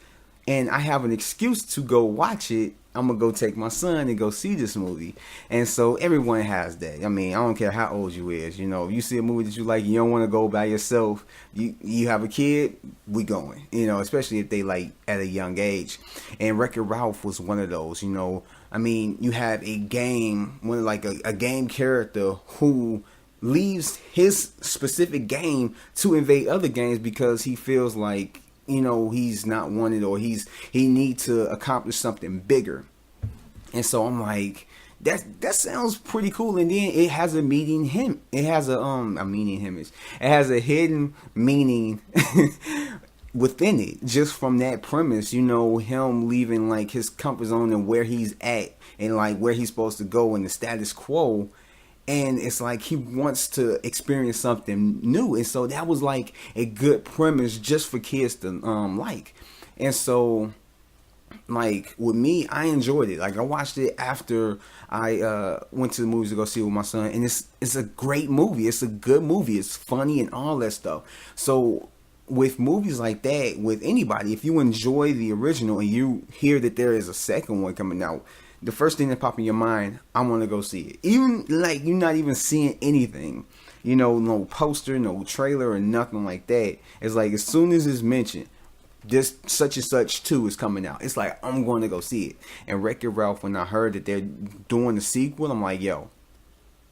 and I have an excuse to go watch it. I'm gonna go take my son and go see this movie. And so everyone has that. I mean, I don't care how old you is. If you see a movie that you like, you don't want to go by yourself. You have a kid, we going. Especially if they like at a young age. And Wreck-It Ralph was one of those. I mean, you have a game, a game character who leaves his specific game to invade other games because he feels like he's not wanted, or he needs to accomplish something bigger. And so I'm like, that sounds pretty cool. And then it has a meaning him. It has a meaning image. It has a hidden meaning within it, just from that premise. Him leaving like his comfort zone and where he's at and like where he's supposed to go in the status quo. And it's like he wants to experience something new. And so that was like a good premise just for kids to like. And so, like, with me, I enjoyed it. Like, I watched it after I went to the movies to go see it with my son. And it's a great movie. It's a good movie. It's funny and all that stuff. So with movies like that, with anybody, if you enjoy the original and you hear that there is a second one coming out, the first thing that pops in your mind, I want to go see it. Even like you're not even seeing anything, no poster, no trailer or nothing like that. It's like as soon as it's mentioned, this such and such 2 is coming out. It's like I'm going to go see it. And Wreck-It Ralph, when I heard that they're doing the sequel, I'm like, yo,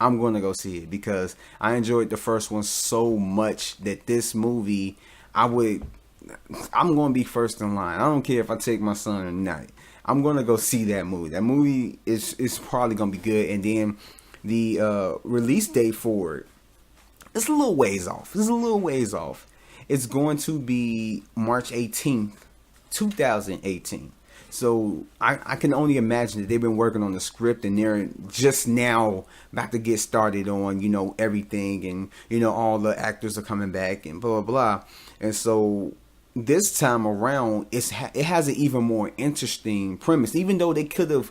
I'm going to go see it because I enjoyed the first one so much that this movie, I'm going to be first in line. I don't care if I take my son or not. I'm going to go see that movie. That movie is probably going to be good. And then the release date for it, it's a little ways off. It's going to be March 18th, 2018. So I can only imagine that they've been working on the script and they're just now about to get started on, everything. And, all the actors are coming back and blah, blah, blah. And so this time around, it has an even more interesting premise. Even though they could have,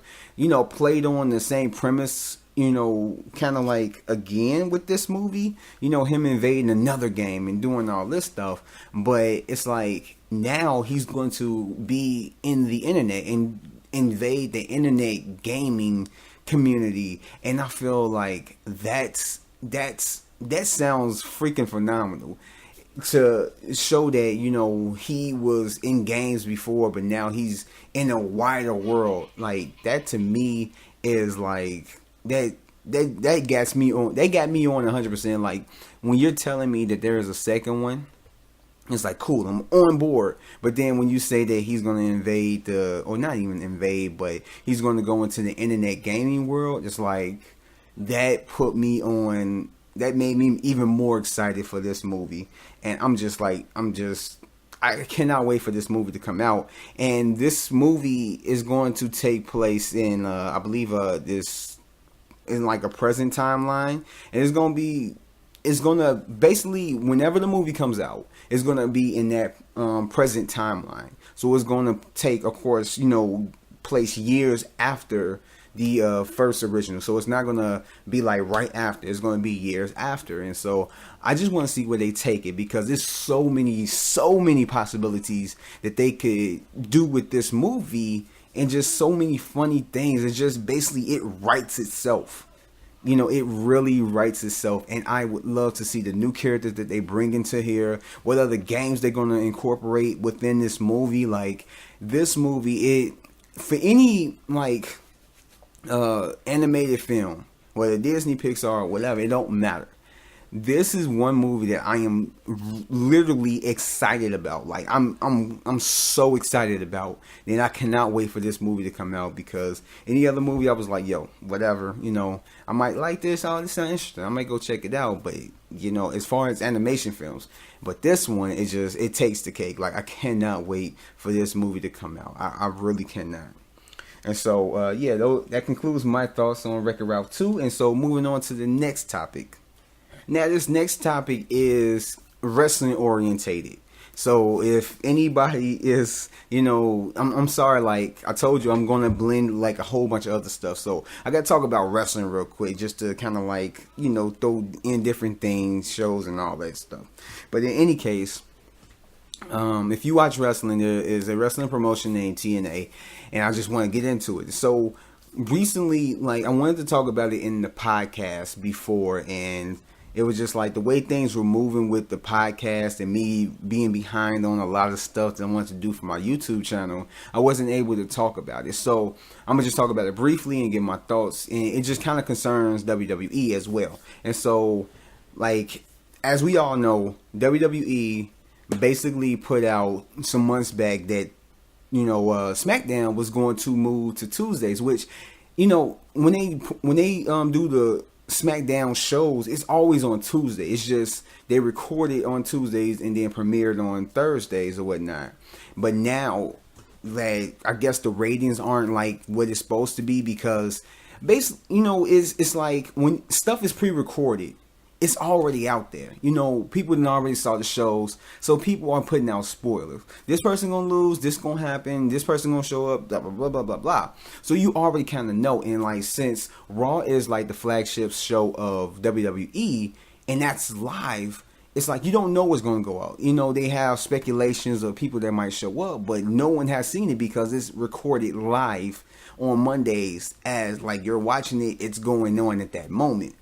played on the same premise, kind of like again with this movie, him invading another game and doing all this stuff. But it's like now he's going to be in the internet and invade the internet gaming community. And I feel like that sounds freaking phenomenal. To show that he was in games before, but now he's in a wider world. Like that to me is like that got me on 100%. Like when you're telling me that there is a second one, it's like cool, I'm on board. But then when you say that he's going to invade or not even invade, but he's going to go into the internet gaming world, it's like that made me even more excited for this movie. And I cannot wait for this movie to come out. And this movie is going to take place in, I believe, this in like a present timeline. And it's going to basically, whenever the movie comes out, it's going to be in that present timeline. So it's going to take, of course, place years after the first original. So it's not going to be like right after. It's going to be years after. And so I just want to see where they take it, because there's so many possibilities that they could do with this movie, and just so many funny things. It's just basically, it writes itself. It really writes itself. And I would love to see the new characters that they bring into here. What other games they're going to incorporate within this movie. Like this movie, for any like animated film, whether Disney, Pixar, or whatever, it don't matter. This is one movie that I am literally excited about. Like I'm so excited about, and I cannot wait for this movie to come out, because any other movie I was like, yo, whatever, I might like this. Oh, this sounds interesting. I might go check it out. But as far as animation films, but this one it takes the cake. Like I cannot wait for this movie to come out. I really cannot. And so, that concludes my thoughts on Wreck-It Ralph 2. And so, moving on to the next topic. Now, this next topic is wrestling orientated. So, if anybody is, I'm sorry, like I told you, I'm going to blend like a whole bunch of other stuff. So, I got to talk about wrestling real quick, just to kind of like, throw in different things, shows, and all that stuff. But in any case, if you watch wrestling, there is a wrestling promotion named TNA, and I just want to get into it. So recently, like I wanted to talk about it in the podcast before, and it was just like the way things were moving with the podcast and me being behind on a lot of stuff that I wanted to do for my YouTube channel, I wasn't able to talk about it. So I'm gonna just talk about it briefly and give my thoughts, and it just kind of concerns WWE as well. And so, like, as we all know, WWE basically put out some months back that SmackDown was going to move to Tuesdays, which when they do the SmackDown shows, it's always on Tuesday. It's just they record it on Tuesdays and then premiered on Thursdays or whatnot. But now, like, I guess the ratings aren't like what it's supposed to be, because basically, it's like when stuff is pre-recorded, it's already out there. People done already saw the shows, so people are putting out spoilers. This person gonna lose, this gonna happen, this person gonna show up, blah blah blah blah blah blah. So you already kind of know. And like, since Raw is like the flagship show of WWE, and that's live, it's like you don't know what's gonna go out. They have speculations of people that might show up, but no one has seen it because it's recorded live on Mondays. As like you're watching it, it's going on at that moment.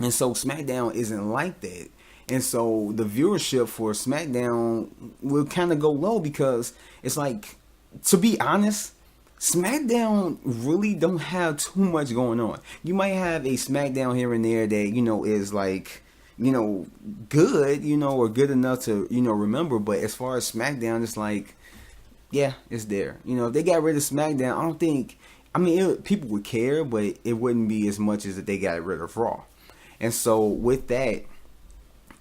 And so SmackDown isn't like that. And so the viewership for SmackDown will kind of go low, because it's like, to be honest, SmackDown really don't have too much going on. You might have a SmackDown here and there that, is like, good, or good enough to, remember. But as far as SmackDown, it's like, yeah, it's there. If they got rid of SmackDown, I don't think, people would care, but it wouldn't be as much as if they got rid of Raw. And so with that,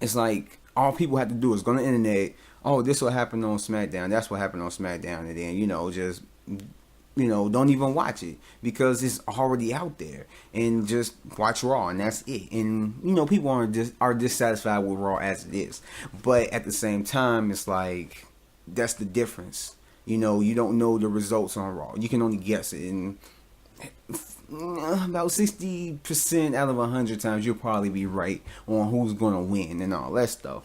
it's like all people have to do is go on the internet. Oh, this will happen on SmackDown. That's what happened on SmackDown. And then, just, don't even watch it, because it's already out there. And just watch Raw, and that's it. And, people are dissatisfied with Raw as it is. But at the same time, it's like, that's the difference. You don't know the results on Raw. You can only guess it. And about 60% out of 100 times you'll probably be right on who's gonna win and all that stuff.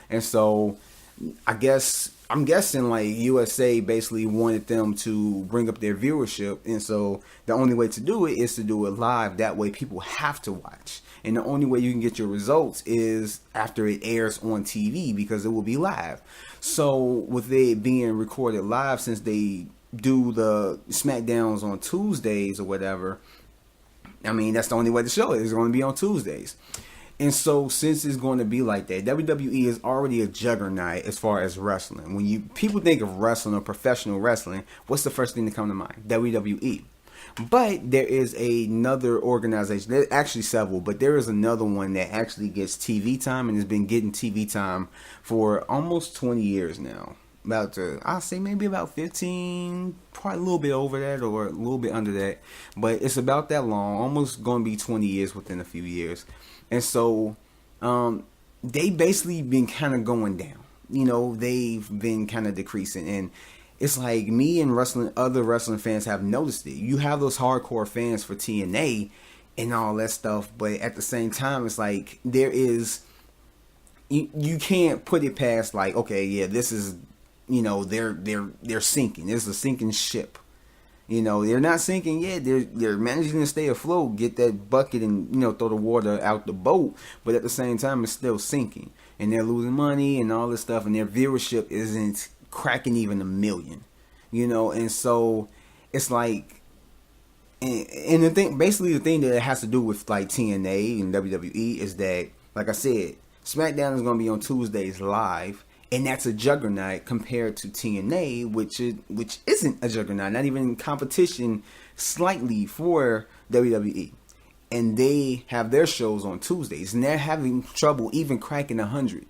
And so I'm guessing like USA basically wanted them to bring up their viewership, and so the only way to do it is to do it live. That way people have to watch, and the only way you can get your results is after it airs on TV, because it will be live. So with it being recorded live, since they do the SmackDowns on Tuesdays or whatever, that's the only way the show is going to be on Tuesdays. And so since it's going to be like that, WWE is already a juggernaut as far as wrestling. When people think of wrestling or professional wrestling, what's the first thing to come to mind? WWE. But there is another organization, there's actually several, but there is another one that actually gets TV time and has been getting TV time for almost 20 years now. I'll say maybe about 15, probably a little bit over that or a little bit under that. But it's about that long, almost going to be 20 years within a few years. And so they basically been kind of going down. They've been kind of decreasing. And it's like me and other wrestling fans have noticed it. You have those hardcore fans for TNA and all that stuff. But at the same time, it's like there is, you can't put it past like, okay, yeah, this is, they're sinking. It's a sinking ship. They're not sinking yet. They're managing to stay afloat, get that bucket and, throw the water out the boat. But at the same time, it's still sinking. And they're losing money and all this stuff. And their viewership isn't cracking even 1 million. And so it's like, and the thing that it has to do with like TNA and WWE is that, like I said, SmackDown is going to be on Tuesdays live. And that's a juggernaut compared to TNA, which isn't a juggernaut, not even in competition slightly for WWE. And they have their shows on Tuesdays, and they're having trouble even cracking 100.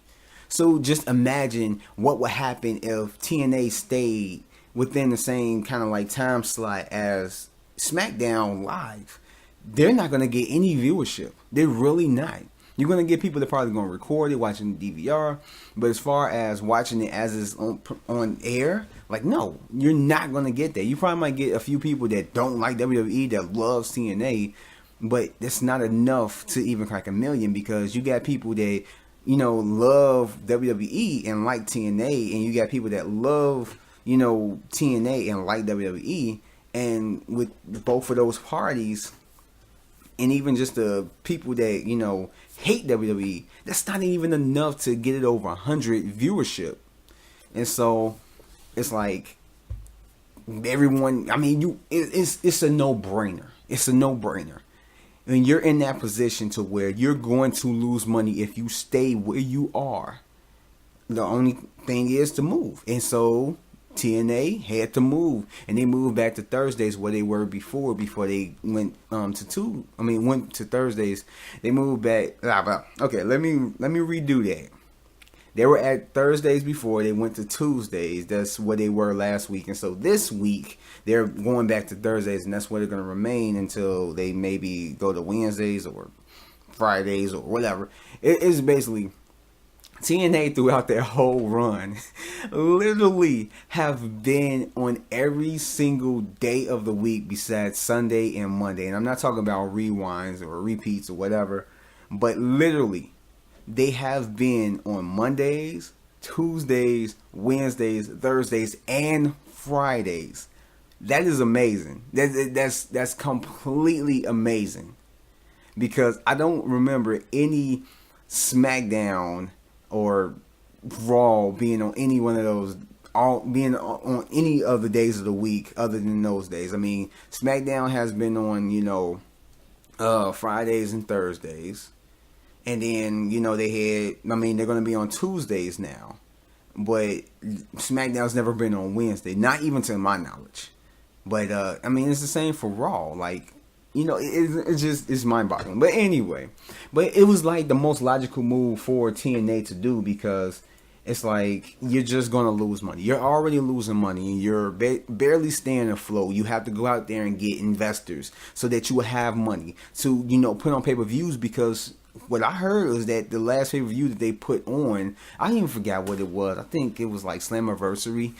So just imagine what would happen if TNA stayed within the same kind of like time slot as SmackDown live. They're not going to get any viewership. They're really not. You're going to get people that probably going to record it, watching the DVR. But as far as watching it as it's on air, like, no, you're not going to get that. You probably might get a few people that don't like WWE, that loves TNA. But that's not enough to even crack 1 million, because you got people that, love WWE and like TNA. And you got people that love, TNA and like WWE. And with both of those parties, and even just the people that, hate WWE, that's not even enough to get it over 100 viewership. And so it's like everyone, it's a no-brainer. It's a no-brainer. And you're in that position to where you're going to lose money if you stay where you are. The only thing is to move. And so TNA had to move, and they moved back to Thursdays where they were before they went went to Thursdays. They moved back. Okay, let me redo that. They were at Thursdays before, they went to Tuesdays. That's where they were last week. And so this week, they're going back to Thursdays, and that's where they're going to remain until they maybe go to Wednesdays or Fridays or whatever. It's basically TNA throughout their whole run literally have been on every single day of the week besides Sunday and Monday. And I'm not talking about rewinds or repeats or whatever, but literally they have been on Mondays, Tuesdays, Wednesdays, Thursdays, and Fridays. That is amazing. That's completely amazing, because I don't remember any SmackDown or Raw being on any one of those, being on any of the days of the week other than those days. I mean, SmackDown has been on, Fridays and Thursdays. And then, they're going to be on Tuesdays now. But SmackDown's never been on Wednesday, not even to my knowledge. But, it's the same for Raw. Like, it's mind-boggling. But anyway, it was like the most logical move for TNA to do, because it's like you're just going to lose money. You're already losing money, and you're barely staying afloat. You have to go out there and get investors so that you will have money to, put on pay-per-views, because what I heard was that the last pay-per-view that they put on, I even forgot what it was. I think it was like Slammiversary.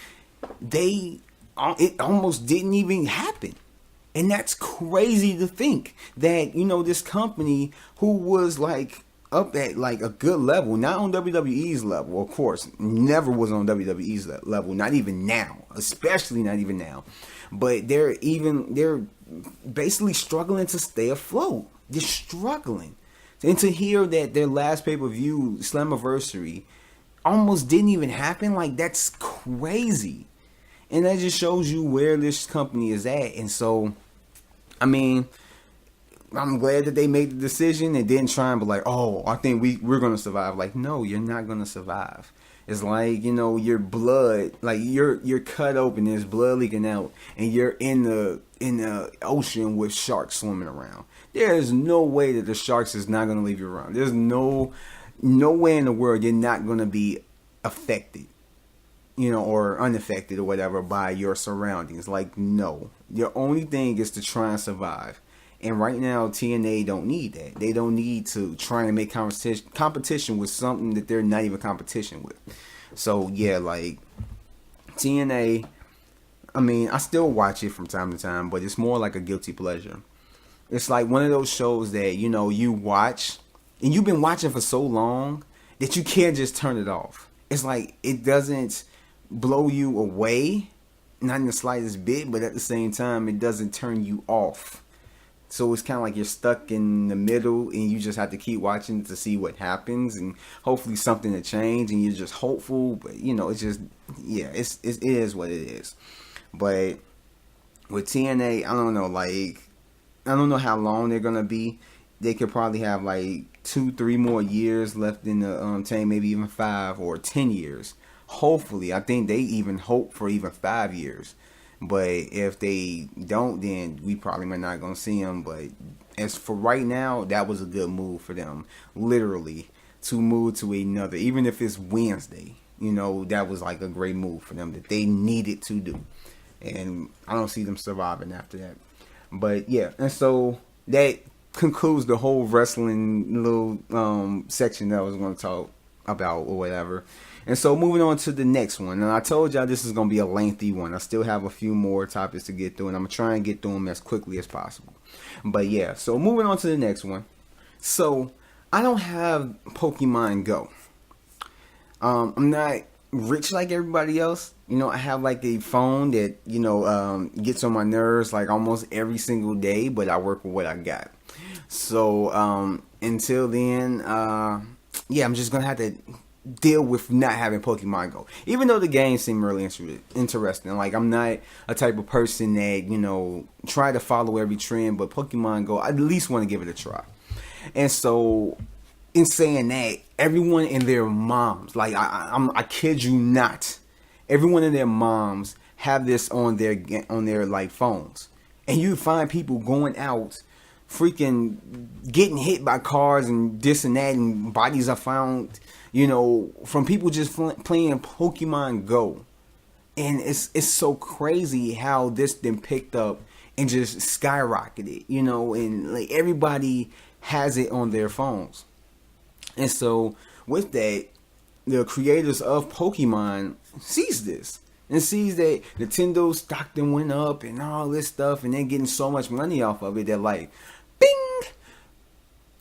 It almost didn't even happen. And that's crazy to think that, this company who was like up at like a good level, not on WWE's level, of course, never was on WWE's level, not even now, especially not even now. But they're basically struggling to stay afloat. They're struggling. And to hear that their last pay-per-view, Slammiversary, almost didn't even happen, like, that's crazy. And that just shows you where this company is at. And so, I'm glad that they made the decision and didn't try and be like, oh, I think we're going to survive. Like, no, you're not going to survive. It's like, your blood, like you're cut open, there's blood leaking out, and you're in the ocean with sharks swimming around. There is no way that the sharks is not going to leave you around. There's no way in the world you're not going to be affected, or unaffected or whatever by your surroundings. Like, no. Your only thing is to try and survive. And right now, TNA don't need that. They don't need to try and make competition with something that they're not even competition with. So, yeah, like, TNA, I still watch it from time to time, but it's more like a guilty pleasure. It's like one of those shows that, you watch, and you've been watching for so long that you can't just turn it off. It's like it doesn't blow you away, not in the slightest bit, but at the same time, it doesn't turn you off. So it's kind of like you're stuck in the middle, and you just have to keep watching to see what happens, and hopefully something will change, and you're just hopeful. But it's just, yeah, it is what it is. But with TNA, I don't know, like, I don't know how long they're gonna be. They could probably have like 2-3 more years left in the tank, maybe even 5 or 10 years. Hopefully, I think they even hope for even 5 years. But if they don't, then we probably might not gonna see them. But as for right now, that was a good move for them, literally, to move to another, even if it's Wednesday. That was like a great move for them that they needed to do, and I don't see them surviving after that. But yeah, and so that concludes the whole wrestling little section that I was going to talk about or whatever. And so moving on to the next one. And I told y'all this is going to be a lengthy one. I still have a few more topics to get through, and I'm going to try and get through them as quickly as possible. But yeah, so moving on to the next one. So I don't have Pokemon Go. I'm not rich like everybody else. I have like a phone that, gets on my nerves like almost every single day, but I work with what I got. So, until then, I'm just going to have to deal with not having Pokemon Go. Even though the game seemed really interesting. Like, I'm not a type of person that, try to follow every trend, but Pokemon Go, I at least want to give it a try. And so, in saying that, everyone and their moms, like, I kid you not, every one of their moms have this on their like phones, and you find people going out, freaking getting hit by cars and this and that, and bodies are found, from people just playing Pokemon Go. And it's so crazy how this then picked up and just skyrocketed, and like everybody has it on their phones. And so with that, the creators of Pokemon sees this and sees that Nintendo's stock then went up and all this stuff, and they're getting so much money off of it. They're like, bing!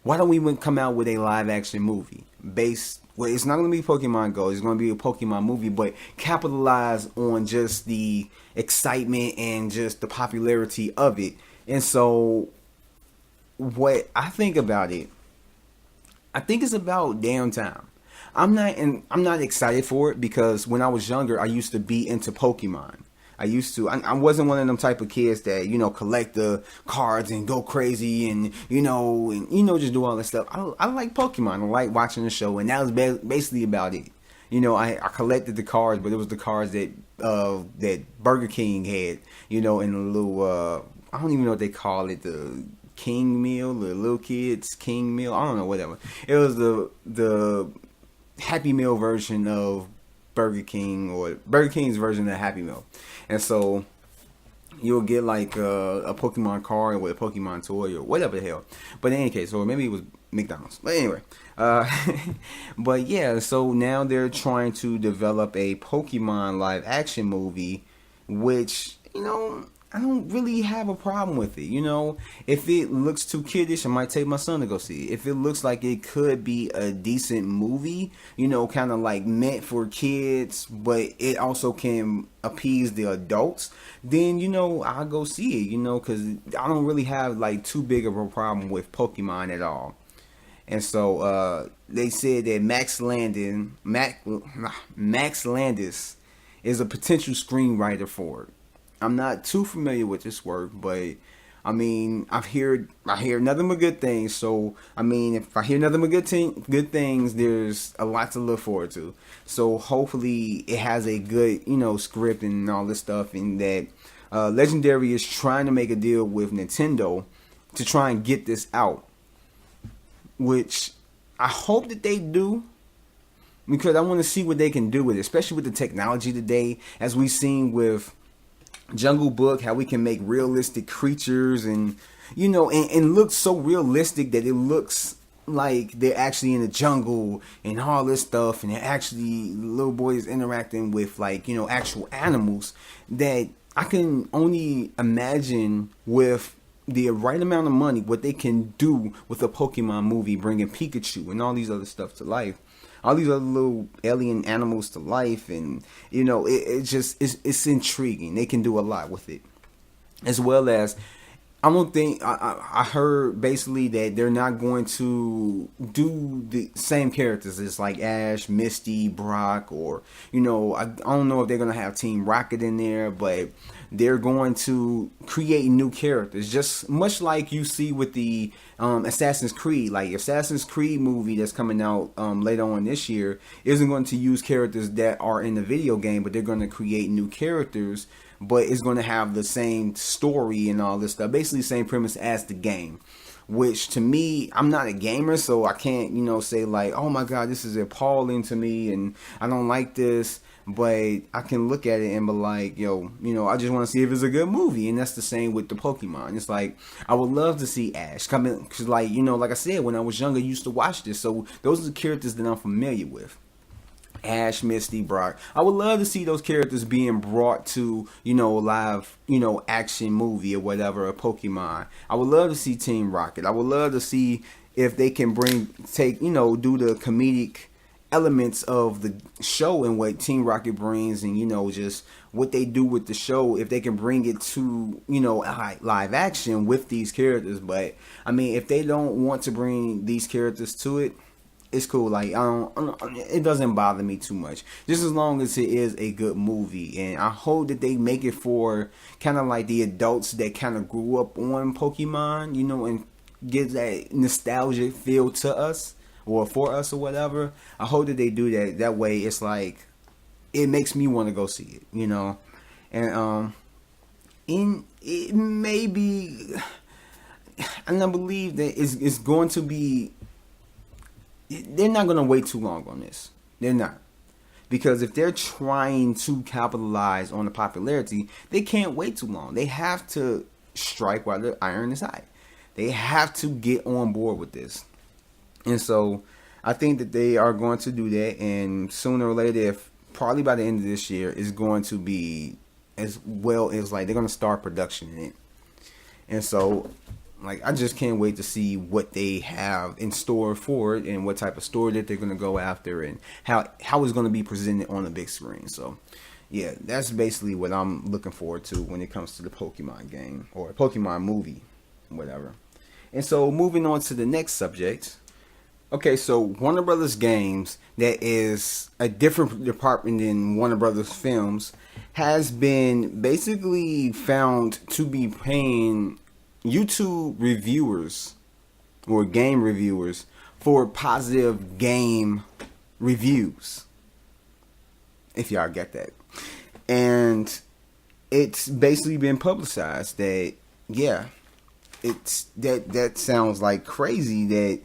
Why don't we come out with a live action movie based? Well, it's not going to be Pokemon Go. It's going to be a Pokemon movie, but capitalize on just the excitement and just the popularity of it. And so, what I think about it, I think it's about damn time. I'm not excited for it because when I was younger, I used to be into Pokemon. I wasn't one of them type of kids that, collect the cards and go crazy and just do all that stuff. I like Pokemon. I like watching the show, and that was basically about it. I collected the cards, but it was the cards that Burger King had, in the little, I don't even know what they call it, the King meal, the little kids King meal. I don't know, whatever. It was the Happy Meal version of Burger King, or Burger King's version of Happy Meal. And so you'll get like a Pokemon card with a Pokemon toy or whatever the hell. But in any case, or maybe it was McDonald's. But anyway, but yeah, so now they're trying to develop a Pokemon live action movie, which, I don't really have a problem with it. If it looks too kiddish, I might take my son to go see it. If it looks like it could be a decent movie, kind of like meant for kids, but it also can appease the adults, then, I'll go see it, because I don't really have like too big of a problem with Pokemon at all. And so they said that Max Landis is a potential screenwriter for it. I'm not too familiar with this work, but I mean, I hear nothing but good things. So I mean, if I hear nothing but good things, there's a lot to look forward to. So hopefully, it has a good script and all this stuff, and that Legendary is trying to make a deal with Nintendo to try and get this out, which I hope that they do. Because I want to see what they can do with it, especially with the technology today, as we've seen with Jungle Book, how we can make realistic creatures and and look so realistic that it looks like they're actually in the jungle and all this stuff, and they're actually little boys interacting with actual animals, that I can only imagine with the right amount of money what they can do with a Pokemon movie, bringing Pikachu and all these other stuff to life. All these other little alien animals to life, and it's intriguing. They can do a lot with it, as well as I heard basically that they're not going to do the same characters as like Ash, Misty, Brock, or I don't know if they're gonna have Team Rocket in there, but they're going to create new characters, just much like you see with the Assassin's Creed. Like Assassin's Creed movie that's coming out later on this year isn't going to use characters that are in the video game, but they're going to create new characters, but it's going to have the same story and all this stuff, basically the same premise as the game. Which to me, I'm not a gamer, so I can't say like, oh my god, this is appalling to me and I don't like this. But I can look at it and be like, I just want to see if it's a good movie. And that's the same with the Pokemon. It's like, I would love to see Ash come in. Because like I said, when I was younger, I used to watch this. So those are the characters that I'm familiar with. Ash, Misty, Brock. I would love to see those characters being brought to, live, action movie or whatever, a Pokemon. I would love to see Team Rocket. I would love to see if they can do the comedic elements of the show and what Team Rocket brings, and just what they do with the show, if they can bring it to live action with these characters. But I mean, if they don't want to bring these characters to it, it's cool. Like it doesn't bother me too much, just as long as it is a good movie. And I hope that they make it for kind of like the adults that kind of grew up on Pokemon, and give that nostalgic feel to us, or for us, or whatever. I hope that they do that. That way, it's like it makes me want to go see it, you know. And it may be, and I believe that it's going to be, they're not going to wait too long on this. They're not. Because if they're trying to capitalize on the popularity, they can't wait too long. They have to strike while the iron is hot. They have to get on board with this. And so I think that they are going to do that. And sooner or later, if probably by the end of this year, is going to be as well as like they're going to start production in it. And so like I just can't wait to see what they have in store for it and what type of story that they're going to go after and how it's going to be presented on the big screen. So yeah, that's basically what I'm looking forward to when it comes to the Pokemon game or Pokemon movie, whatever. And so moving on to the next subject. Okay, so Warner Brothers Games, that is a different department than Warner Brothers Films, has been basically found to be paying YouTube reviewers or game reviewers for positive game reviews, if y'all get that. And it's basically been publicized that, yeah, it's that sounds like crazy that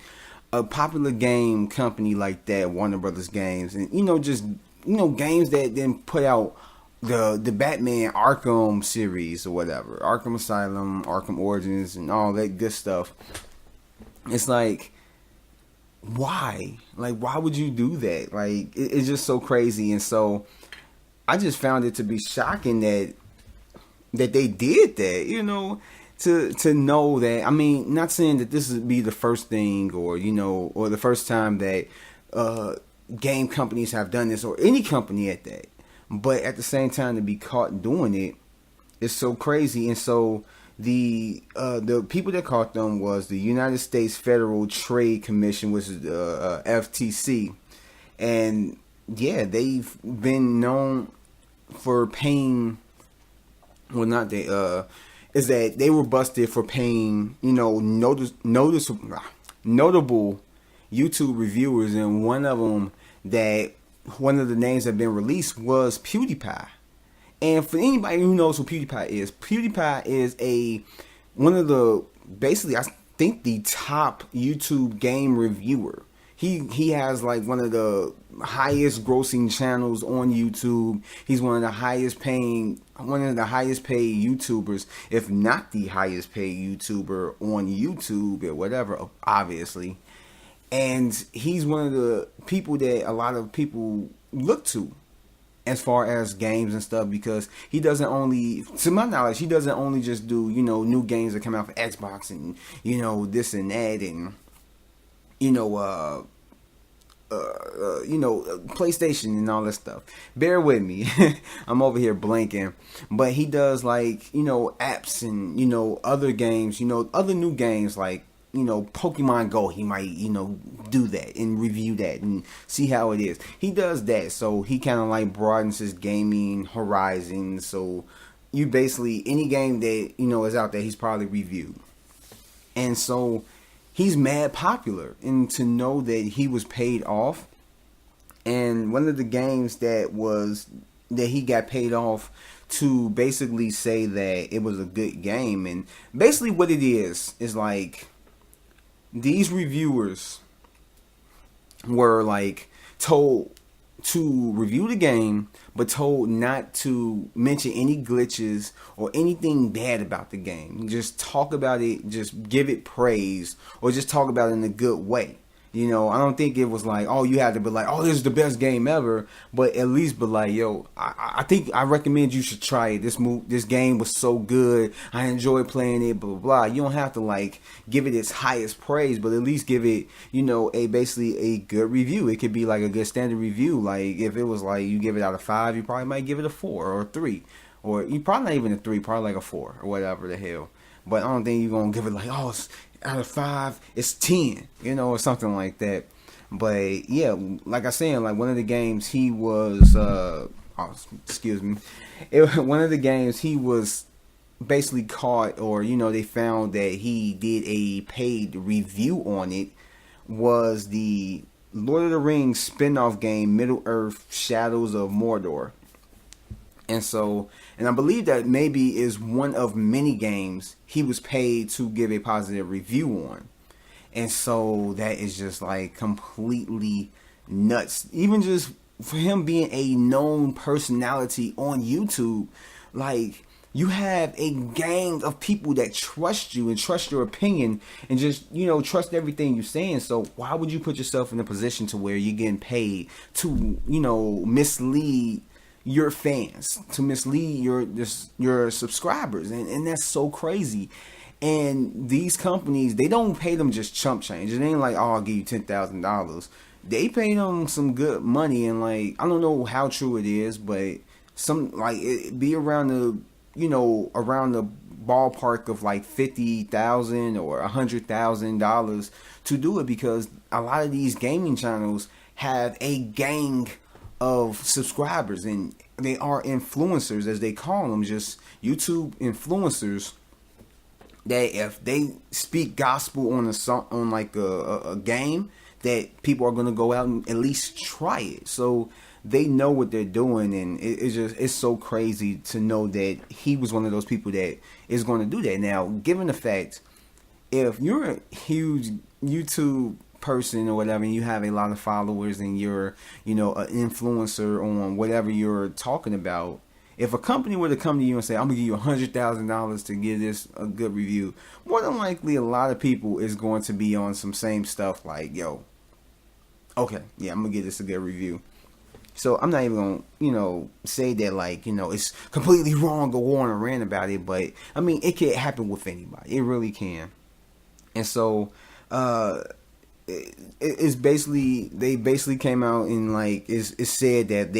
a popular game company like that, Warner Brothers Games, and just games that then put out the Batman Arkham series or whatever, Arkham Asylum, Arkham Origins, and all that good stuff. It's like, why? Like, why would you do that? Like, it's just so crazy. And so I just found it to be shocking that they did that, to know that. I mean, not saying that this would be the first thing or the first time that game companies have done this, or any company at that. But at the same time, to be caught doing it is so crazy. And so the people that caught them was the United States Federal Trade Commission, which is the FTC. And yeah, they've been known for paying, well, not they, is that they were busted for paying, notable YouTube reviewers, and one of the names that have been released was PewDiePie. And for anybody who knows who PewDiePie is one of the, basically, I think the top YouTube game reviewer. He has like one of the highest grossing channels on YouTube. He's one of the highest paid YouTubers, if not the highest paid YouTuber on YouTube or whatever, obviously. And he's one of the people that a lot of people look to as far as games and stuff, because he doesn't only, to my knowledge, he doesn't only just do, new games that come out for Xbox and, this and that and, PlayStation and all that stuff. Bear with me. I'm over here blanking. But he does like, apps and, other games, other new games like, Pokemon Go. He might, do that and review that and see how it is. He does that. So he kind of like broadens his gaming horizon. So you basically, any game that, is out there, he's probably reviewed. And so he's mad popular, and to know that he was paid off, and one of the games that he got paid off to basically say that it was a good game. And basically what it is like, these reviewers were like told to review the game, but told not to mention any glitches or anything bad about the game. Just talk about it, just give it praise, or just talk about it in a good way. I don't think it was like, oh, you had to be like, oh, this is the best game ever, but at least be like, yo, I think I recommend you should try it. This game was so good, I enjoyed playing it, blah, blah, blah. You don't have to like give it its highest praise, but at least give it, basically a good review. It could be like a good standard review. Like if it was like you give it out of 5, you probably might give it a 4 or a 3, or you probably not even a 3, probably like a 4 or whatever the hell. But I don't think you're gonna give it like, oh, out of 5, it's 10, or something like that. But yeah, like I said, like one of the games he was, one of the games he was basically caught, or they found that he did a paid review on it, was the Lord of the Rings spin-off game, Middle Earth: Shadows of Mordor. And I believe that maybe is one of many games he was paid to give a positive review on. And so that is just like completely nuts. Even just for him being a known personality on YouTube, like, you have a gang of people that trust you and trust your opinion and just, trust everything you're saying. So why would you put yourself in a position to where you're getting paid to, mislead your fans, to mislead your subscribers? And that's so crazy. And these companies, they don't pay them just chump change. It ain't like, oh, I'll give you $10,000. They pay them some good money, and like, I don't know how true it is, but some, like, it be around the around the ballpark of like $50,000 or $100,000 to do it, because a lot of these gaming channels have a gang of subscribers, and they are influencers, as they call them, just YouTube influencers, that if they speak gospel on a game, that people are going to go out and at least try it. So they know what they're doing, and it's so crazy to know that he was one of those people that is going to do that. Now, given the fact, if you're a huge YouTube person or whatever, and you have a lot of followers, and you're, an influencer on whatever you're talking about, if a company were to come to you and say, I'm going to give you $100,000 to give this a good review, more than likely a lot of people is going to be on some same stuff like, yo, okay, yeah, I'm going to give this a good review. So I'm not even going to, say that, like, it's completely wrong, go on and rant about it. But, I mean, it can happen with anybody. It really can. And so, it's basically, they basically came out and, like, it said that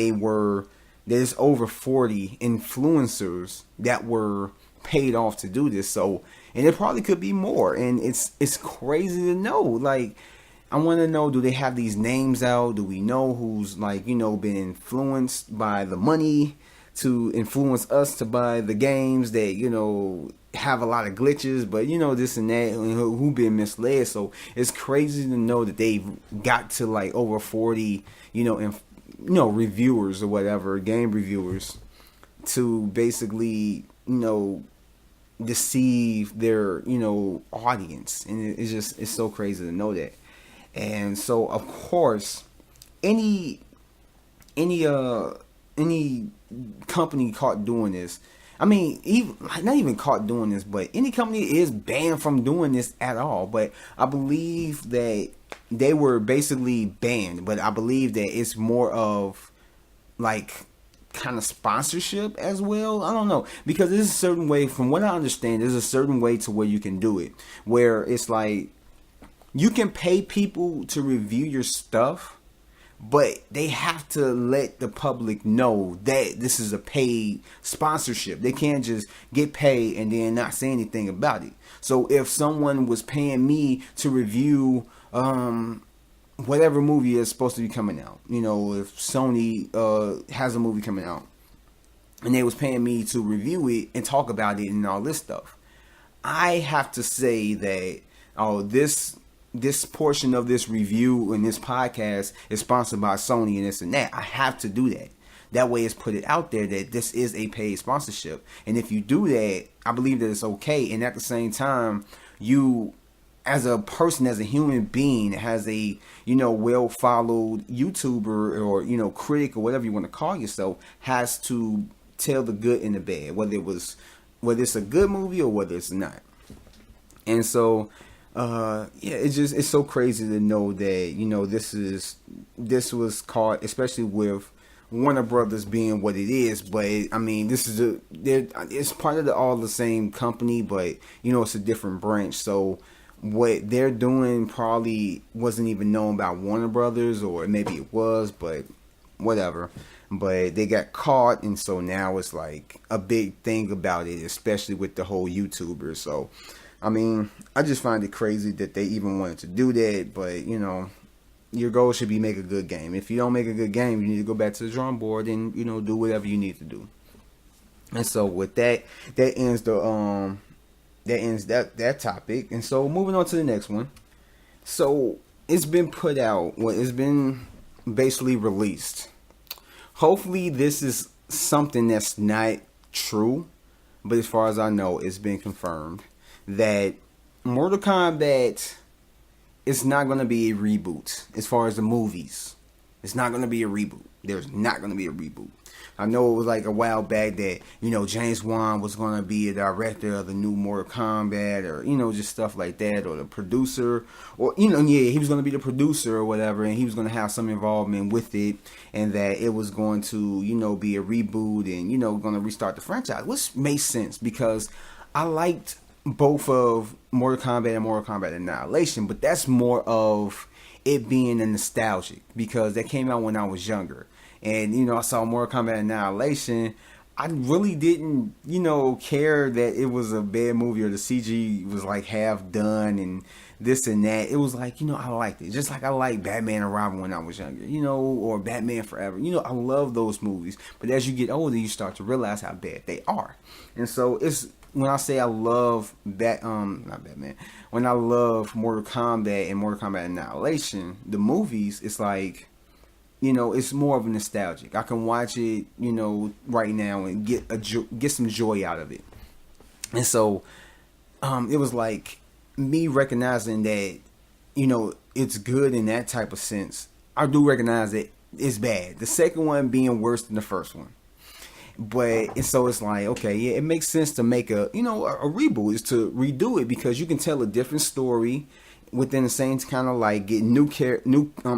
there's over 40 influencers that were paid off to do this. So, and it probably could be more. And it's crazy to know, like, I want to know, do they have these names out? Do we know who's, like, been influenced by the money to influence us to buy the games that, have a lot of glitches, but, this and that, who been misled? So it's crazy to know that they've got to, like, over 40, reviewers or whatever, game reviewers, to basically, deceive their, audience. And it's so crazy to know that. And so, of course, any company caught doing this, I mean, not even caught doing this, but any company is banned from doing this at all. But I believe that they were basically banned, but I believe that it's more of, like, kind of sponsorship as well. I don't know, because there's a certain way, from what I understand, there's a certain way to where you can do it, where it's like, you can pay people to review your stuff, but they have to let the public know that this is a paid sponsorship. They can't just get paid and then not say anything about it. So if someone was paying me to review whatever movie is supposed to be coming out, if Sony has a movie coming out, and they was paying me to review it and talk about it and all this stuff, I have to say that, this portion of this review and this podcast is sponsored by Sony and this and that. I have to do that. That way it's put it out there that this is a paid sponsorship. And if you do that, I believe that it's okay. And at the same time, you, as a person, as a human being that has a, well-followed YouTuber or, critic or whatever you want to call yourself, has to tell the good and the bad, whether it's a good movie or whether it's not. And so, it's so crazy to know that, this was caught, especially with Warner Brothers being what it is. But I mean, it's part of all the same company, but it's a different branch. So what they're doing probably wasn't even known by Warner Brothers, or maybe it was, but whatever. But they got caught, and so now it's like a big thing about it, especially with the whole YouTubers. So, I mean, I just find it crazy that they even wanted to do that. But, your goal should be make a good game. If you don't make a good game, you need to go back to the drawing board and, do whatever you need to do. And so with that ends that topic. And so moving on to the next one. So it's been put out. Well, it's been basically released. Hopefully, this is something that's not true, but as far as I know, it's been confirmed that Mortal Kombat is not going to be a reboot. As far as the movies, it's not going to be a reboot. There's not going to be a reboot. I know it was like a while back that, James Wan was going to be a director of the new Mortal Kombat, or, just stuff like that, or the producer, or, he was going to be the producer or whatever, and he was going to have some involvement with it, and that it was going to, be a reboot and, going to restart the franchise, which makes sense because I liked both of Mortal Kombat and Mortal Kombat Annihilation, but that's more of it being a nostalgic because that came out when I was younger. And, I saw Mortal Kombat Annihilation. I really didn't, care that it was a bad movie or the CG was like half done and this and that. It was like, I liked it. Just like I liked Batman and Robin when I was younger, or Batman Forever. I love those movies. But as you get older, you start to realize how bad they are. And so it's, when I say I love not Batman, when I love Mortal Kombat and Mortal Kombat Annihilation, the movies, it's like, it's more of a nostalgic. I can watch it, right now and get some joy out of it. And so, it was like me recognizing that, it's good in that type of sense. I do recognize that it's bad. The second one being worse than the first one. But, and so it's like, okay, yeah, it makes sense to make a reboot, is to redo it because you can tell a different story within the same kind of like get new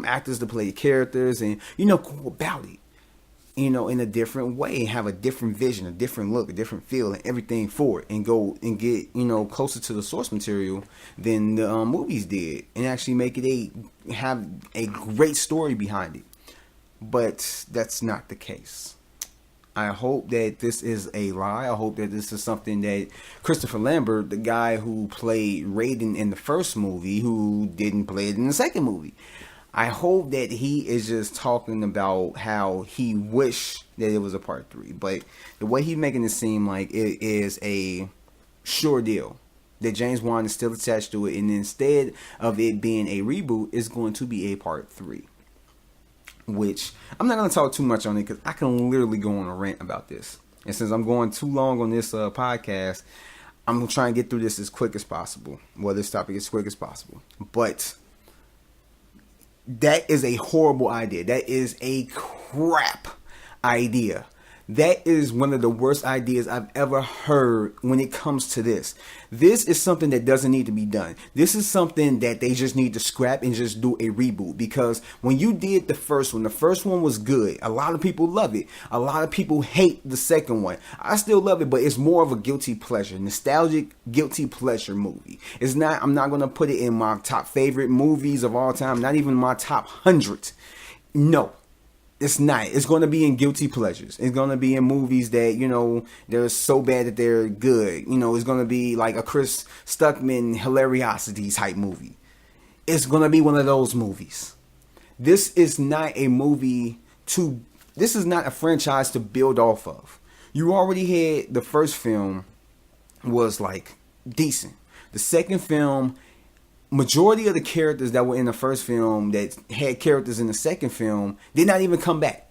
actors to play the characters and go about it in a different way and have a different vision, a different look, a different feel and everything for it, and go and get closer to the source material than the movies did, and actually make it have a great story behind it. But that's not the case. I hope that this is a lie. I hope that this is something that Christopher Lambert, the guy who played Raiden in the first movie, who didn't play it in the second movie, I hope that he is just talking about how he wished that it was a part 3. But the way he's making it seem like it is a sure deal, that James Wan is still attached to it, and instead of it being a reboot, it's going to be a part 3. Which I'm not going to talk too much on it because I can literally go on a rant about this. And since I'm going too long on this podcast, I'm going to try and get through this as quick as possible. Well, this topic as quick as possible. But that is a horrible idea. That is a crap idea. That is one of the worst ideas I've ever heard when it comes to this. This is something that doesn't need to be done. This is something that they just need to scrap and just do a reboot. Because when you did the first one was good. A lot of people love it. A lot of people hate the second one. I still love it, but it's more of a guilty pleasure. Nostalgic, guilty pleasure movie. It's not, I'm not going to put it in my top favorite movies of all time. Not even my top 100. No. It's not. It's going to be in guilty pleasures. It's going to be in movies that, they're so bad that they're good. It's going to be like a Chris Stuckman hilariosity type movie. It's going to be one of those movies. This is not a movie this is not a franchise to build off of. You already had the first film was like decent. The second film, majority of the characters that were in the first film that had characters in the second film did not even come back.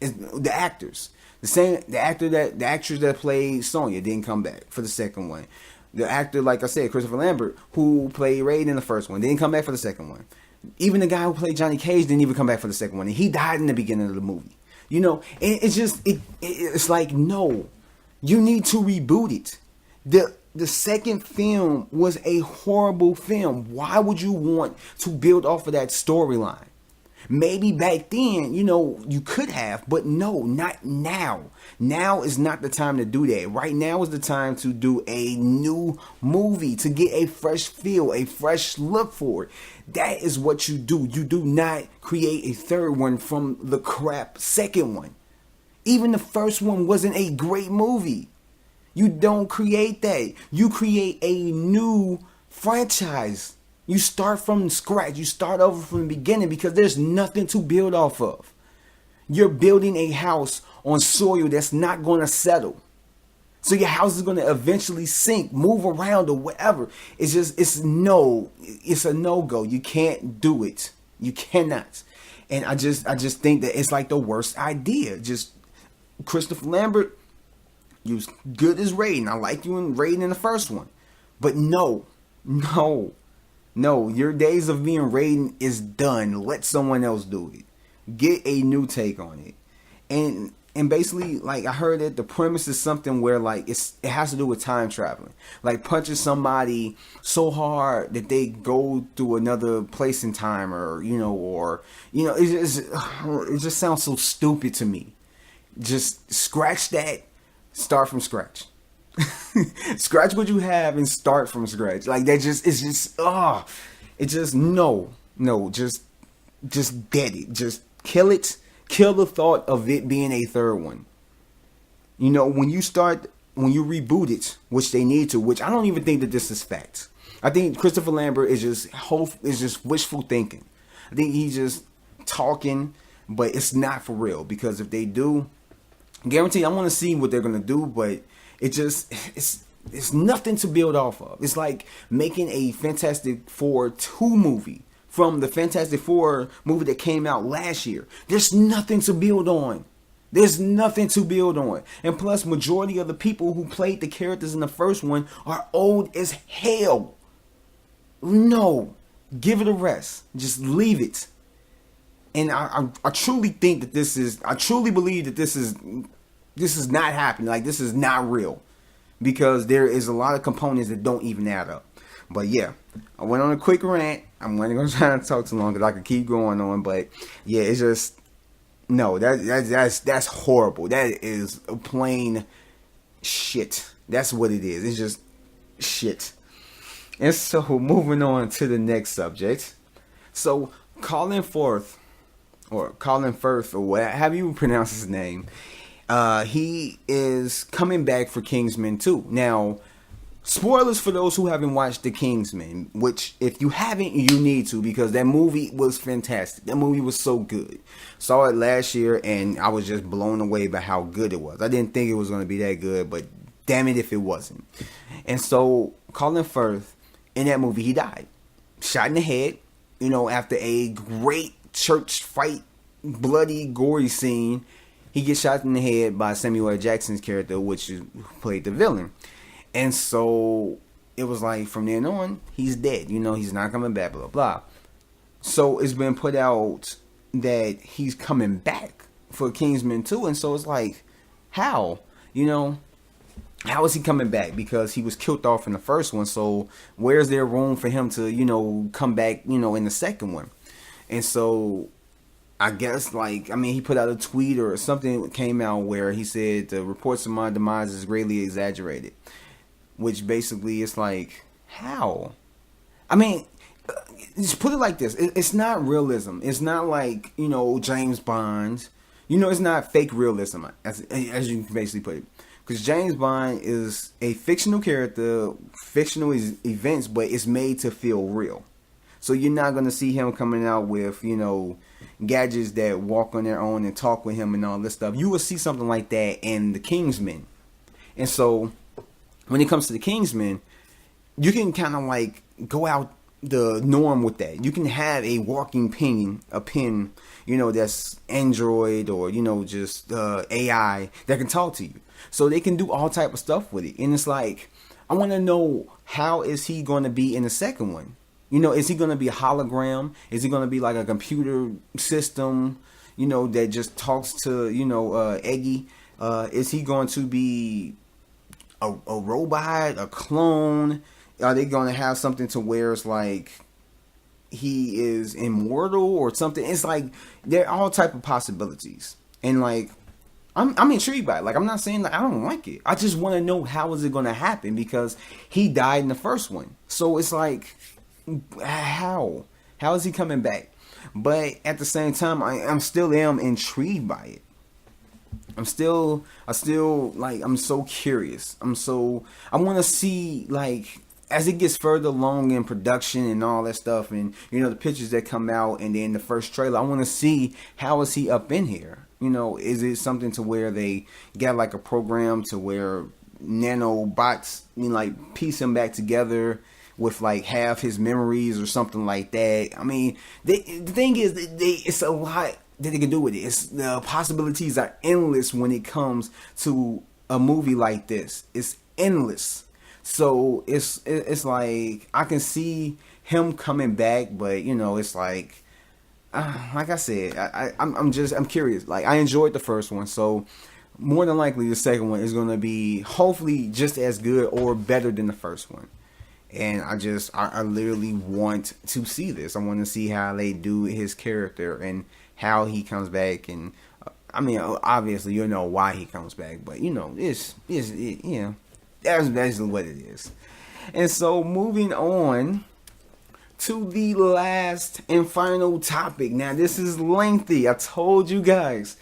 The actors, the actress that played Sonya didn't come back for the second one. The actor, like I said, Christopher Lambert, who played Raiden in the first one, didn't come back for the second one. Even the guy who played Johnny Cage didn't even come back for the second one, and he died in the beginning of the movie. And it's just it's like, no, you need to reboot it. The second film was a horrible film. Why would you want to build off of that storyline? Maybe back then, you could have, but no, not now. Now is not the time to do that. Right now is the time to do a new movie, to get a fresh feel, a fresh look for it. That is what you do. You do not create a third one from the crap second one. Even the first one wasn't a great movie. You don't create that. You create a new franchise. You start from scratch. You start over from the beginning because there's nothing to build off of. You're building a house on soil that's not going to settle. So your house is going to eventually sink, move around or whatever. It's a no-go. You can't do it. You cannot. And I just think that it's like the worst idea. Just Christopher Lambert, you was good as Raiden. I like you in Raiden in the first one. But no, your days of being Raiden is done. Let someone else do it. Get a new take on it. And basically, like, I heard that the premise is something where, like, it has to do with time traveling. Like, punching somebody so hard that they go through another place in time, or it just sounds so stupid to me. Just scratch that, start from scratch. Scratch what you have and start from scratch. Like, just dead it. Just kill it. Kill the thought of it being a third one. When you reboot it, which they need to, which I don't even think that this is fact. I think Christopher Lambert is just wishful thinking. I think he's just talking, but it's not for real. Because if they do, guarantee I want to see what they're gonna do, but it's nothing to build off of. It's like making a Fantastic Four 2 movie from the Fantastic Four movie that came out last year. There's nothing to build on. And plus, majority of the people who played the characters in the first one are old as hell. No. Give it a rest. Just leave it. And I truly think that I truly believe that this is not happening. Like, this is not real. Because there is a lot of components that don't even add up. But yeah, I went on a quick rant. I'm not going to try to talk too long because I could keep going on. But yeah, it's just, no, that's horrible. That is a plain shit. That's what it is. It's just shit. And so moving on to the next subject. So Colin Firth, or what have you pronounced his name? He is coming back for Kingsman 2. Now, spoilers for those who haven't watched The Kingsman, which if you haven't, you need to, because that movie was fantastic. That movie was so good. Saw it last year and I was just blown away by how good it was. I didn't think it was going to be that good, but damn it if it wasn't. And so Colin Firth, in that movie, he died. Shot in the head, after a great church fight, bloody, gory scene. He gets shot in the head by Samuel L. Jackson's character, which played the villain. And so it was like, from then on, he's dead. He's not coming back, blah, blah. So it's been put out that he's coming back for Kingsman 2. And so it's like, how? How is he coming back? Because he was killed off in the first one. So where's there room for him to, come back, in the second one? And so I guess, he put out a tweet or something that came out where he said the reports of my demise is greatly exaggerated. Which basically it's like, how? Just put it like this. It's not realism. It's not like, James Bond. It's not fake realism, as you can basically put it. Because James Bond is a fictional character, fictional events, but it's made to feel real. So you're not going to see him coming out with, gadgets that walk on their own and talk with him and all this stuff. You will see something like that in The Kingsman. And so when it comes to The Kingsman, you can kind of go out the norm with that. You can have a walking pen, that's Android or, just AI that can talk to you. So they can do all type of stuff with it. And it's like, I want to know, how is he going to be in the second one? Is he going to be a hologram? Is he going to be like a computer system, that just talks to, Eggy? Is he going to be a robot, a clone? Are they going to have something to where it's like he is immortal or something? It's like, there are all type of possibilities. And I'm intrigued by it. I'm not saying that I don't like it. I just want to know, how is it going to happen? Because he died in the first one. So it's like, how is he coming back? But at the same time, I'm still intrigued by it. I'm so curious. I want to see, as it gets further along in production and all that stuff, and the pictures that come out, and then the first trailer, I want to see, how is he up in here? Is it something to where they got a program to where nanobots, like piece him back together with like half his memories or something like that. I mean, the thing is, it's a lot that they can do with it. The possibilities are endless when it comes to a movie like this. It's endless. So it's like I can see him coming back, but it's like I said, I'm curious. Like, I enjoyed the first one, so more than likely the second one is gonna be hopefully just as good or better than the first one. And I literally want to see this. I want to see how they do his character and how he comes back. And I mean, obviously you know why he comes back, but that's what it is. And so moving on to the last and final topic. Now this is lengthy. I told you guys.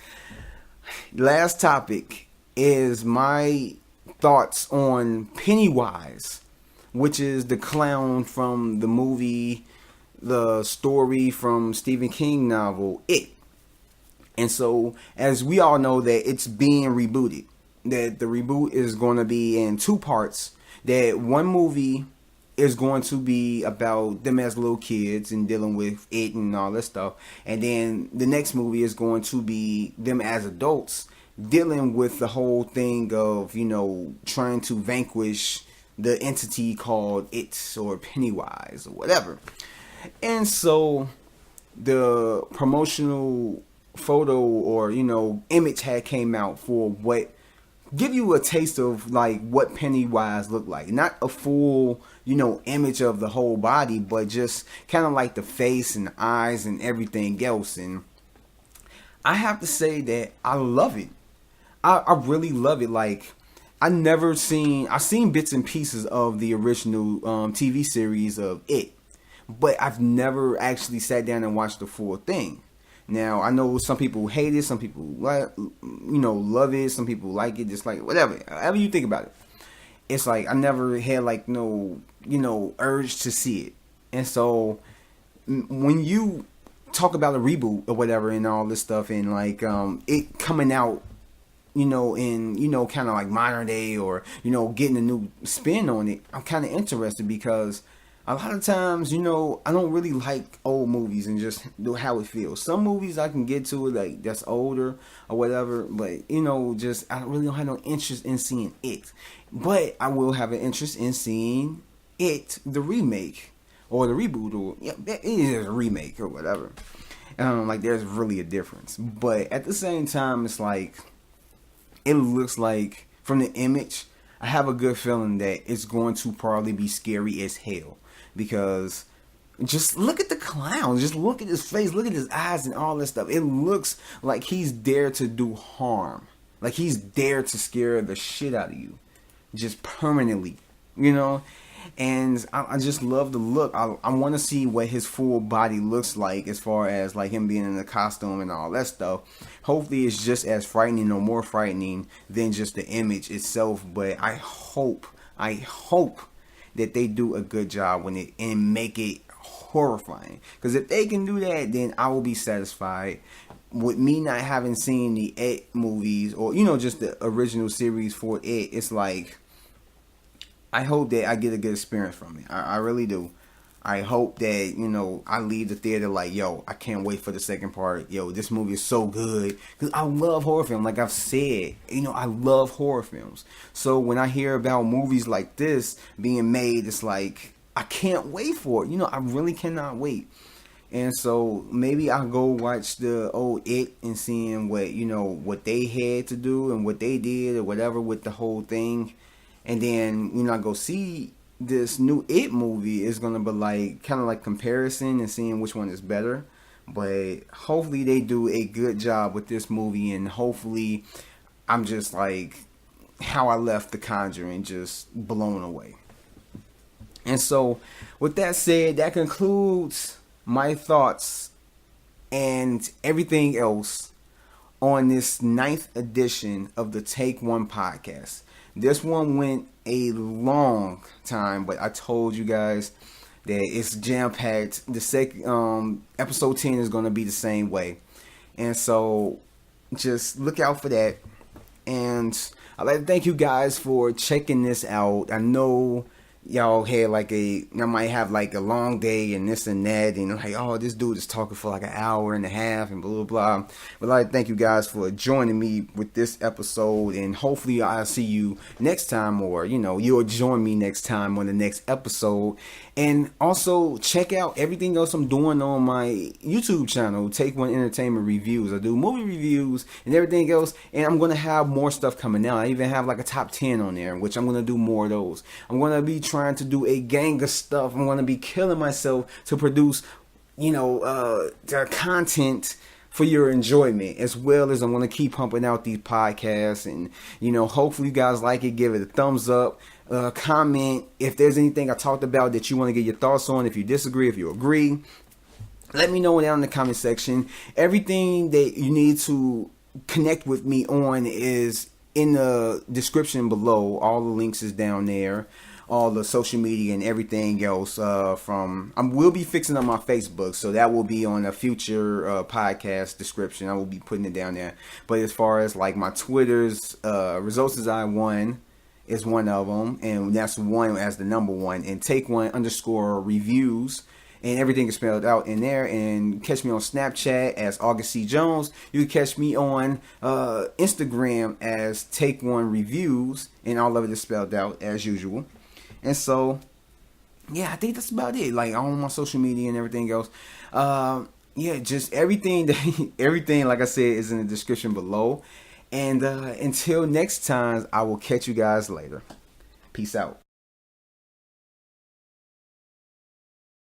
Last topic is my thoughts on Pennywise, which is the clown from the movie, the story from Stephen King novel, It. And so, as we all know that it's being rebooted, that the reboot is going to be in two parts, that one movie is going to be about them as little kids and dealing with it and all this stuff. And then the next movie is going to be them as adults dealing with the whole thing of, trying to vanquish the entity called It or Pennywise or whatever. And so the promotional photo or image had came out for what give you a taste of like what Pennywise looked like. Not a full image of the whole body, but just kind of like the face and the eyes and everything else. And I have to say that I love it. I really love it. Like, I've seen bits and pieces of the original TV series of It, but I've never actually sat down and watched the full thing. Now, I know some people hate it, some people love it, some people like it, just like whatever. However you think about it. It's like I never had like no, urge to see it. And so when you talk about a reboot or whatever and all this stuff and like it coming out in kind of like modern day or getting a new spin on it, I'm kind of interested because a lot of times I don't really like old movies and just how it feels. Some movies I can get to it like that's older or whatever, but just I really don't have no interest in seeing it. But I will have an interest in seeing It, the remake or the reboot, or it is a remake or whatever. Like there's really a difference, but at the same time it's like it looks like from the image, I have a good feeling that it's going to probably be scary as hell. Because just look at the clown. Just look at his face. Look at his eyes and all this stuff. It looks like he's dared to do harm. Like he's dared to scare the shit out of you. Just permanently. And I just love the look. I want to see what his full body looks like as far as like him being in the costume and all that stuff. Hopefully it's just as frightening or more frightening than just the image itself. But I hope that they do a good job when it and make it horrifying. Because if they can do that, then I will be satisfied. With me not having seen the It movies or just the original series for It, it's like I hope that I get a good experience from it. I really do. I hope that, I leave the theater like, yo, I can't wait for the second part. Yo, this movie is so good. Because I love horror films. Like I've said, I love horror films. So when I hear about movies like this being made, it's like, I can't wait for it. I really cannot wait. And so maybe I'll go watch the old It and seeing what they had to do and what they did or whatever with the whole thing. And then, I go see this new It movie is going to be like kind of like comparison and seeing which one is better. But hopefully they do a good job with this movie, and hopefully I'm just like how I left The Conjuring, just blown away. And so with that said, that concludes my thoughts and everything else on this 9th edition of the Take One podcast. This one went a long time, but I told you guys that it's jam-packed. The second episode 10 is going to be the same way. And so just look out for that. And I'd like to thank you guys for checking this out. I know y'all had I might have like a long day and this and that, and like, oh, this dude is talking for like an hour and a half and blah blah blah. But I'd like to thank you guys for joining me with this episode, and hopefully I'll see you next time, or you'll join me next time on the next episode. And also check out everything else I'm doing on my YouTube channel, Take One Entertainment Reviews. I do movie reviews and everything else, and I'm gonna have more stuff coming out. I even have like a top 10 on there, which I'm gonna do more of those. I'm gonna be trying to do a gang of stuff. I'm gonna be killing myself to produce, the content for your enjoyment, as well as I'm gonna keep pumping out these podcasts. And hopefully you guys like it. Give it a thumbs up. Comment if there's anything I talked about that you want to get your thoughts on. If you disagree, if you agree, let me know down in the comment section. Everything that you need to connect with me on is in the description below. All the links is down there, all the social media and everything else. I will be fixing up my Facebook, so that will be on a future podcast description. I will be putting it down there. But as far as like my Twitter's results as I won is one of them, and that's one as the number one, and Take One _reviews, and everything is spelled out in there. And catch me on Snapchat as August C. Jones. You can catch me on Instagram as Take One Reviews, and all of it is spelled out as usual. And so, yeah, I think that's about it. Like on my social media and everything else. Just everything like I said is in the description below. And until next time, I will catch you guys later. Peace out.